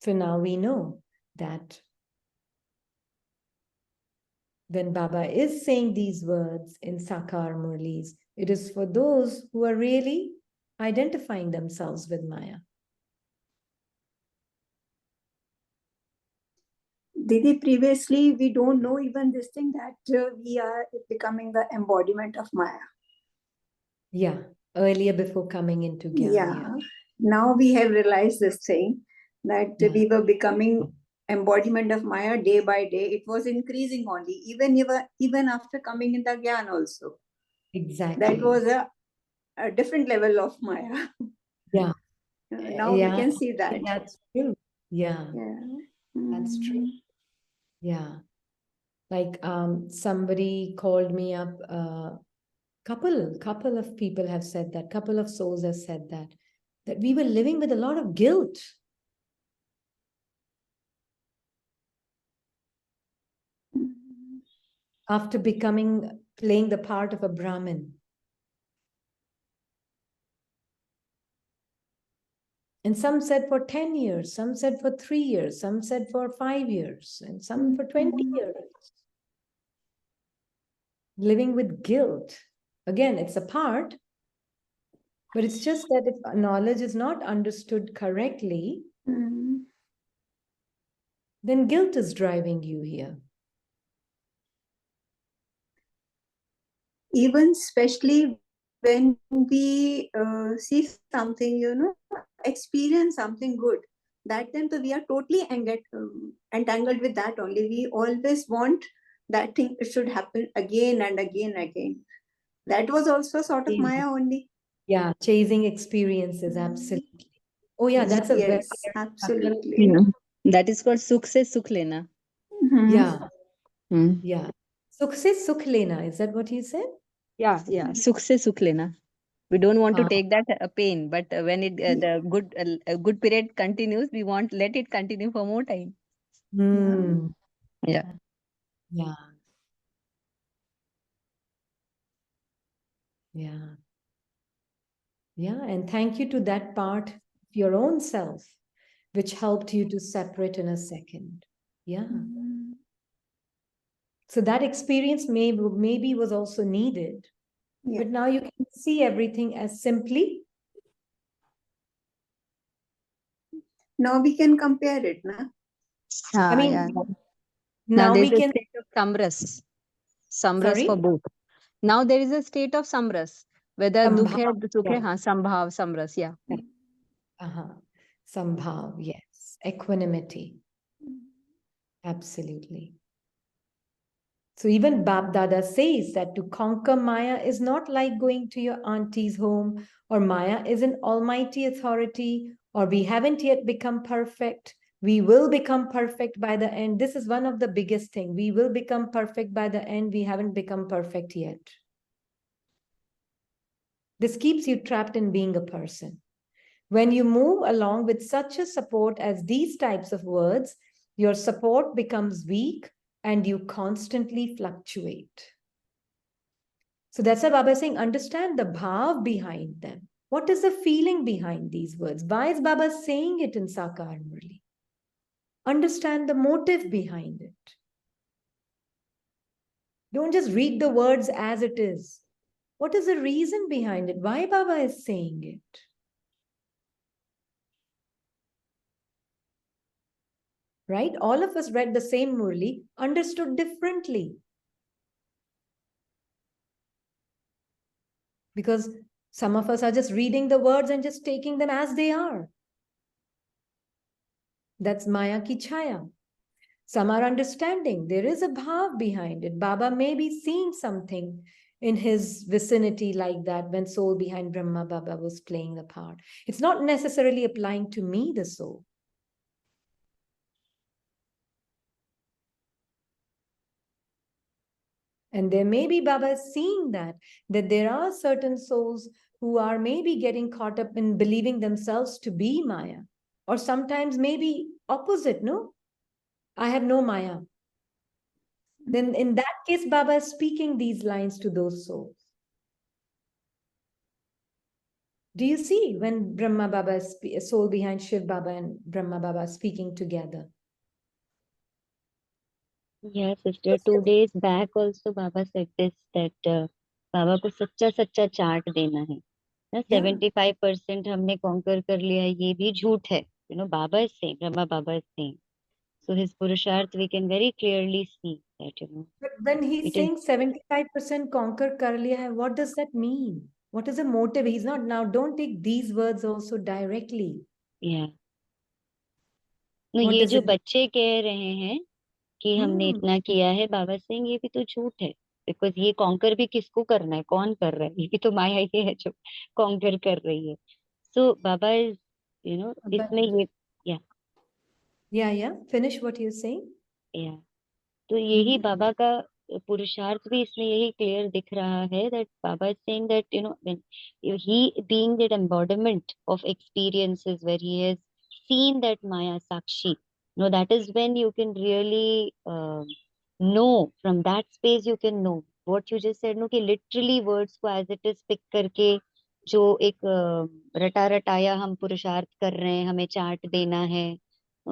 So now we know that when Baba is saying these words in Sakar Murlis, it is for those who are really identifying themselves with Maya. Didi, previously we don't know even this thing that we are becoming the embodiment of Maya. Yeah, earlier before coming into Gyan. Yeah. Now we have realized this thing that we were becoming embodiment of Maya day by day. It was increasing only, even after coming in the Gyan also. Exactly. That was a different level of Maya. Yeah. Now we can see that. That's true. Yeah. That's true. Yeah. Like somebody called me up, couple of people have said that, couple of souls have said that we were living with a lot of guilt. After playing the part of a Brahmin. And some said for 10 years, some said for 3 years, some said for 5 years, and some for 20 years. Living with guilt. Again, it's a part, but it's just that if knowledge is not understood correctly, then guilt is driving you here. Even especially when we see something, experience something good, that time we are totally entangled with that only. We always want that thing should happen again and again and again. That was also sort of Maya only. Yeah, chasing experiences, absolutely. Oh yeah, that's a very absolutely. That is called sukh se sukh lena. Yeah, Hmm. yeah. Sukh se sukh lena, is that what you said? Yeah, sukh se sukh lena. We don't want to Ah. take that pain, but when it the good period continues, we want let it continue for more time. Hmm. Yeah. Yeah. Yeah. Yeah. And thank you to that part of your own self, which helped you to separate in a second. Yeah. So that experience maybe was also needed. Yeah. But now you can see everything as simply. Now we can compare it, na? I mean, Yeah. Now now there we is a can. state of samras. Samras for Sorry? both. Now there is a state of samras. Whether dukh hai, Sambhav. sukh hai, Yeah. sambhav, samras. Yeah. Uh-huh. Sambhav, yes. Equanimity. Absolutely. So even Bab Dada says that to conquer Maya is not like going to your auntie's home, or Maya is an almighty authority, or we haven't yet become perfect. We will become perfect by the end. This is one of the biggest things. We will become perfect by the end. We haven't become perfect yet. This keeps you trapped in being a person. When you move along with such a support as these types of words, your support becomes weak and you constantly fluctuate. So that's why Baba is saying, understand the bhav behind them. What is the feeling behind these words? Why is Baba saying it in Sakar Murli? Understand the motive behind it. Don't just read the words as it is. What is the reason behind it? Why Baba is saying it? Right? All of us read the same Murli, understood differently. Because some of us are just reading the words and just taking them as they are. That's Maya ki chaya. Some are understanding. There is a bhav behind it. Baba may be seeing something in his vicinity like that when Soul Behind Brahma Baba was playing the part. It's not necessarily applying to me, the soul. And there may be Baba seeing that there are certain souls who are maybe getting caught up in believing themselves to be Maya. Or sometimes maybe opposite, no? I have no Maya. Then in that case, Baba is speaking these lines to those souls. Do you see when Brahma Baba is soul behind Shiv Baba and Brahma Baba speaking together? Yeah, sister. 2 days back also Baba said this that बाबा को सच्चा सच्चा chart देना है ना. 75% हमने conquer कर लिया है, ये भी झूठ है. Baba is saying, Brahma Baba is saying. So his Purusharth we can very clearly see that, But when he's it saying is, 75% conquer kar liya hai, what does that mean? What is the motive? He's not, now don't take these words also directly. yeah. No, What ये does जो it बच्चे कह रहे हैं कि हमने mean? इतना किया है, बाबा सिंह, ये भी तो झूठ है. बिकॉज ये कॉन्कर भी किसको करना है, कौन कर रहा है? ये भी तो माया ही है जो कॉन्कर कर रही है. सो बाबा इज इसमें ये, या Yeah. Finish what you're saying. या तो यही बाबा का पुरुषार्थ भी इसमें यही क्लियर दिख रहा है that baba is saying that when he being that embodiment of experiences where he has seen that Maya Sakshi, that is when you can really know. From that space you can know what you just said, no, कि literally words को as it is pick करके जो एक रटा रटाया हम पुरुषार्थ कर रहे हैं, हमें चार्ट देना है,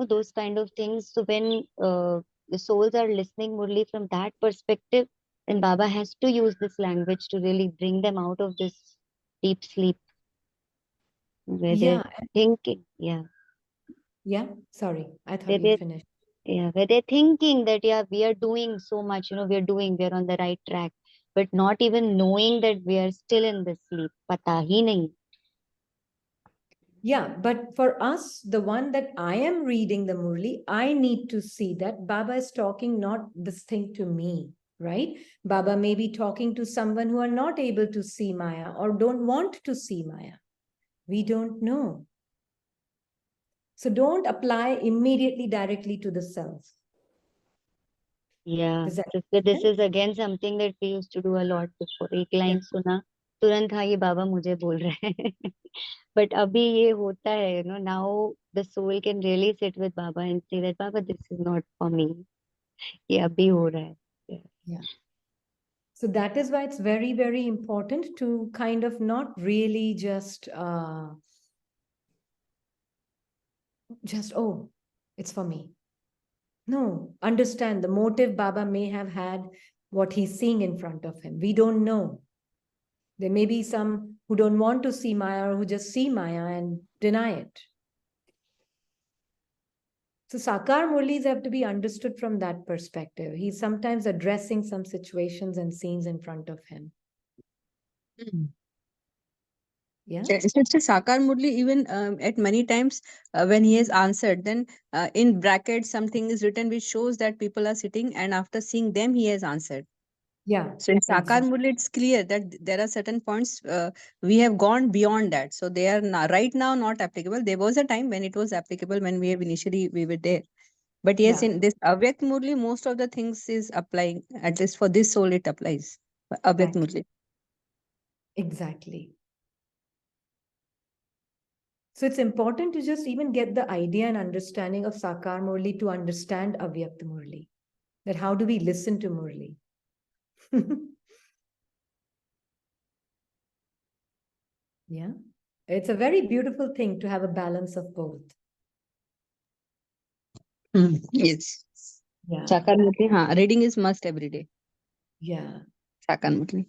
those kind of things. So when the souls are listening Murli from that perspective, then Baba has to use this language to really bring them out of this deep sleep where they're Yeah. thinking, yeah, Yeah. Sorry. I thought where you they, finished. yeah, where they're thinking that, yeah, we are doing so much, we're on the right track, but not even knowing that we are still in the sleep. Pata hi nahi. Yeah, but for us, the one that I am reading the Murli, I need to see that Baba is talking not this thing to me, right? Baba may be talking to someone who are not able to see Maya or don't want to see Maya. We don't know. So don't apply immediately directly to the self. Yeah, Does that so make this sense? is again something that we used to do a lot before. एक line सुना तुरंत हाँ ये बाबा मुझे बोल रहे हैं. But अभी ये होता है, you know, now the soul can really sit with Baba and say that Baba, this is not for me. ये अभी हो रहा है. Yeah. So that is why it's very, very important to kind of not really just, oh, it's for me. No, understand the motive Baba may have had, what he's seeing in front of him. We don't know. There may be some who don't want to see Maya or who just see Maya and deny it. So Sakar Murlis have to be understood from that perspective. He's sometimes addressing some situations and scenes in front of him. Yeah. Such a Sakar Murli, even at many times when he has answered, then in brackets something is written which shows that people are sitting, and after seeing them, he has answered. Yeah. So in Sakar exactly. Murli, it's clear that there are certain points we have gone beyond that. So they are right now not applicable. There was a time when it was applicable when we were there. But yes, Yeah. in this Avyakt Murli, most of the things is applying. At least for this soul, it applies. Avyakt Murli. Exactly. So it's important to just even get the idea and understanding of Sakar Murli to understand Avyakt Murli. That how do we listen to Murli? Yeah. It's a very beautiful thing to have a balance of both. Yes. Yeah. Sakar Murli, reading is must every day. Yeah. Sakar Murli.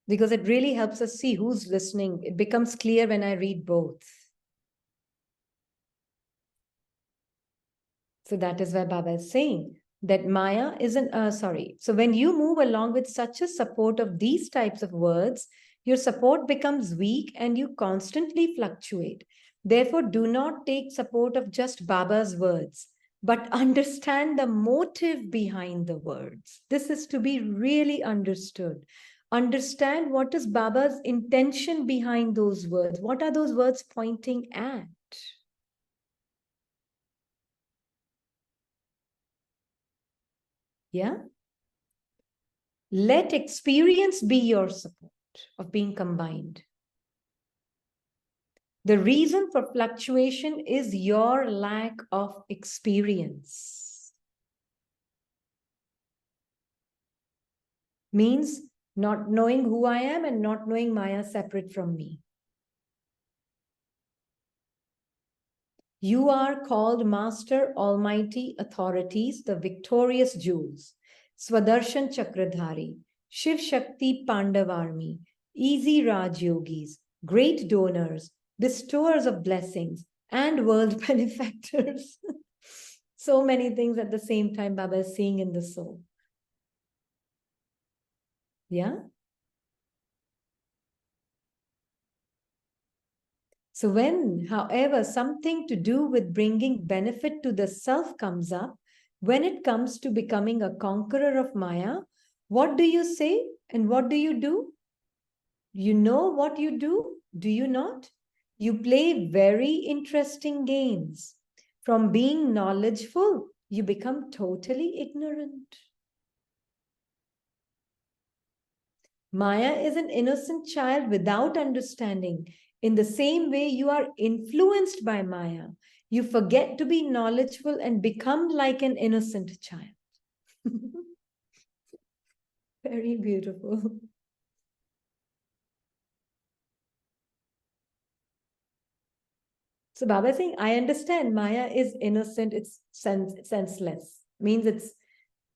Because it really helps us see who's listening. It becomes clear when I read both. So that is why Baba is saying that Maya isn't, So when you move along with such a support of these types of words, your support becomes weak and you constantly fluctuate. Therefore, do not take support of just Baba's words, but understand the motive behind the words. This is to be really understood. Understand what is Baba's intention behind those words. What are those words pointing at? Yeah. Let experience be your support of being combined. The reason for fluctuation is your lack of experience. Means not knowing who I am and not knowing Maya separate from me. You are called Master, Almighty Authorities, the victorious jewels, Swadarshan Chakradhari, Shiv Shakti Pandavarmi, easy Raj Yogis, great donors, bestowers of blessings, and world benefactors. So many things at the same time Baba is seeing in the soul. Yeah? So when, however, something to do with bringing benefit to the self comes up, when it comes to becoming a conqueror of Maya, what do you say and what do you do? You know what you do you not? You play very interesting games. From being knowledgeful, you become totally ignorant. Maya is an innocent child without understanding. In the same way, you are influenced by Maya. You forget to be knowledgeable and become like an innocent child. Very beautiful. So Baba is saying, I understand Maya is innocent, it's senseless. Means it's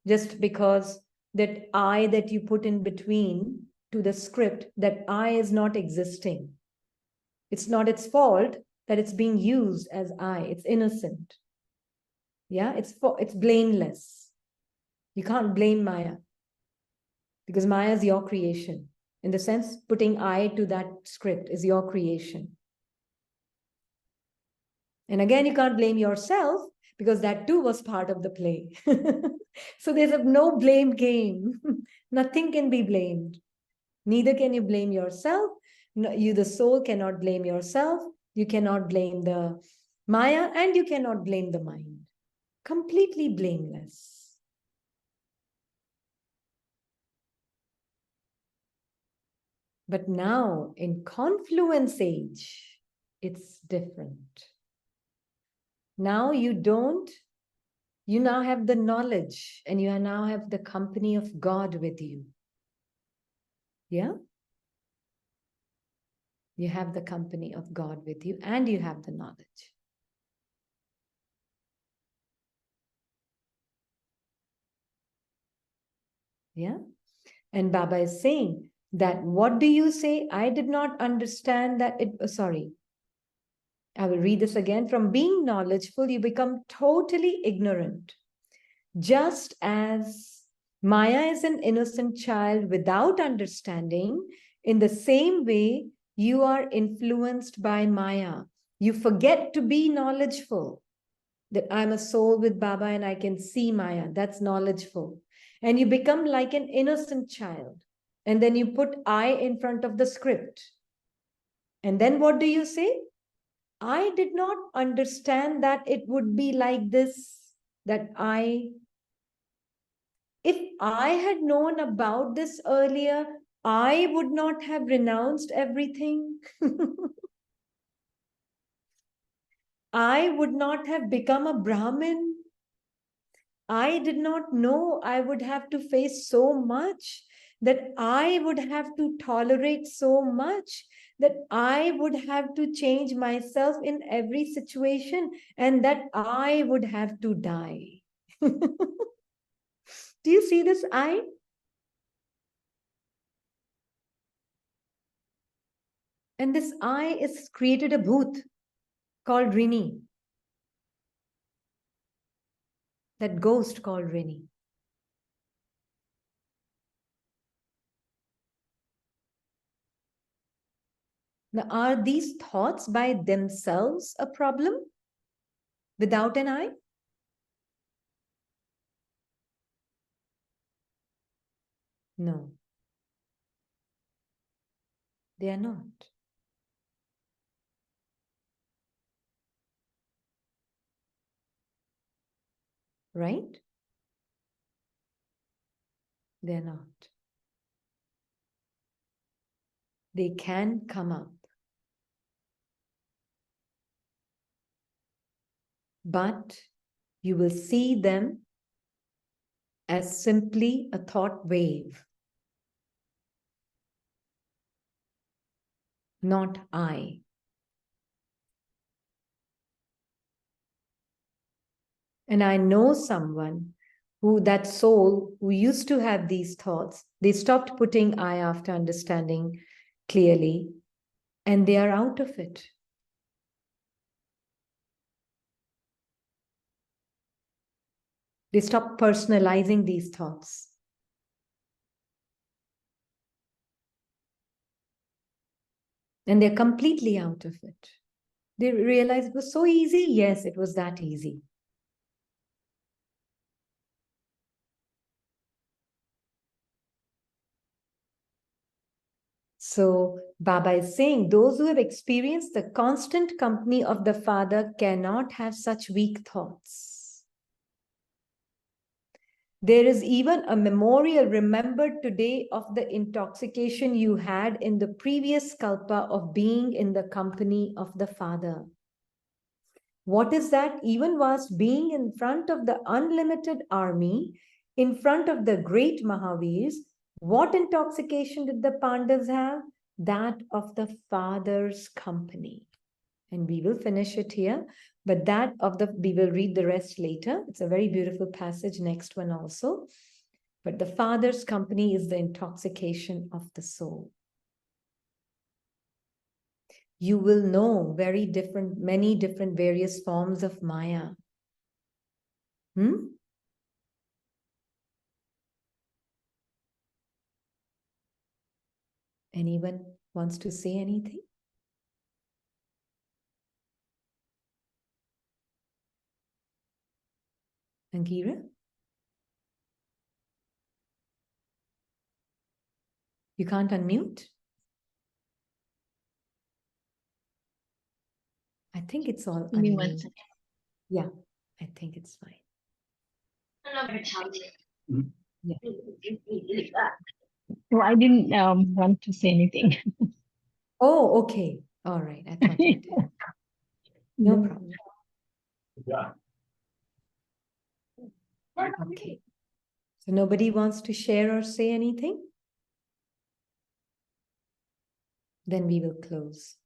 just because that I that you put in between to the script, that I is not existing. It's not its fault that it's being used as I. It's innocent. Yeah, it's blameless. You can't blame Maya because Maya is your creation. In the sense, putting I to that script is your creation. And again, you can't blame yourself because that too was part of the play. So there's no blame game. Nothing can be blamed. Neither can you blame yourself, No, you, the soul, cannot blame yourself. You cannot blame the Maya, and you cannot blame the mind. Completely blameless. But now in confluence age, it's different. Now you now have the knowledge, and you now have the company of God with you. Yeah? You have the company of God with you, and you have the knowledge. Yeah? And Baba is saying that, what do you say? I did not understand that it, sorry. I will read this again. From being knowledgeful, you become totally ignorant. Just as Maya is an innocent child without understanding, in the same way, you are influenced by Maya. You forget to be knowledgeful. That I'm a soul with Baba and I can see Maya. That's knowledgeful. And you become like an innocent child. And then you put I in front of the script. And then what do you say? I did not understand that it would be like this, that if I had known about this earlier, I would not have renounced everything. I would not have become a Brahmin. I did not know I would have to face so much, that I would have to tolerate so much, that I would have to change myself in every situation, and that I would have to die. Do you see this I? And this I is created a bhoot called Rini. That ghost called Rini. Now, are these thoughts by themselves a problem without an I? No, they are not. Right? They're not. They can come up. But you will see them as simply a thought wave, not I. And I know someone who, that soul who used to have these thoughts, they stopped putting I after understanding clearly, and they are out of it. They stop personalizing these thoughts. And they're completely out of it. They realize it was so easy. Yes, it was that easy. So Baba is saying those who have experienced the constant company of the Father cannot have such weak thoughts. There is even a memorial remembered today of the intoxication you had in the previous kalpa of being in the company of the Father. What is that? Even whilst being in front of the unlimited army, in front of the great Mahavirs, what intoxication did the Pandavas have? That of the Father's company. And we will finish it here, but we will read the rest later. It's a very beautiful passage, next one also. But the Father's company is the intoxication of the soul. You will know many different various forms of Maya. Anyone wants to say anything? Angira? You can't unmute? I think it's all Give me 1 unmute. second. Yeah, I think it's fine. Yeah. So I didn't want to say anything. Oh, okay. All right. I thought you did. No No. problem. Okay. So nobody wants to share or say anything? Then we will close.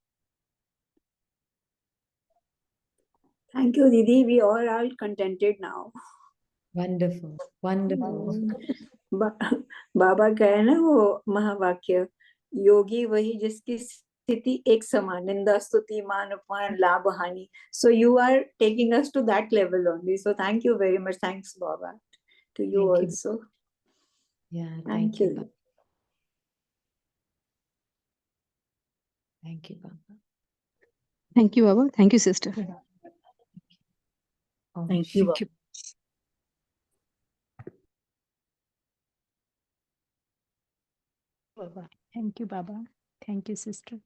Thank you, Didi. We all are contented now. Wonderful. Wonderful. बाबा कहे ना वो महावाक्य, योगी वही जिसकी स्थिति एक समान, निंदा स्तुति मान अपमान लाभ हानि. So you are taking us to that level only. So thank you very much. Thanks, Baba. To you Thank you. also. Yeah, Thank you. Baba. Thank you, Baba. Thank you, Baba. Thank you, sister. Oh, Thank you. Thank you, Baba. Thank you, sister.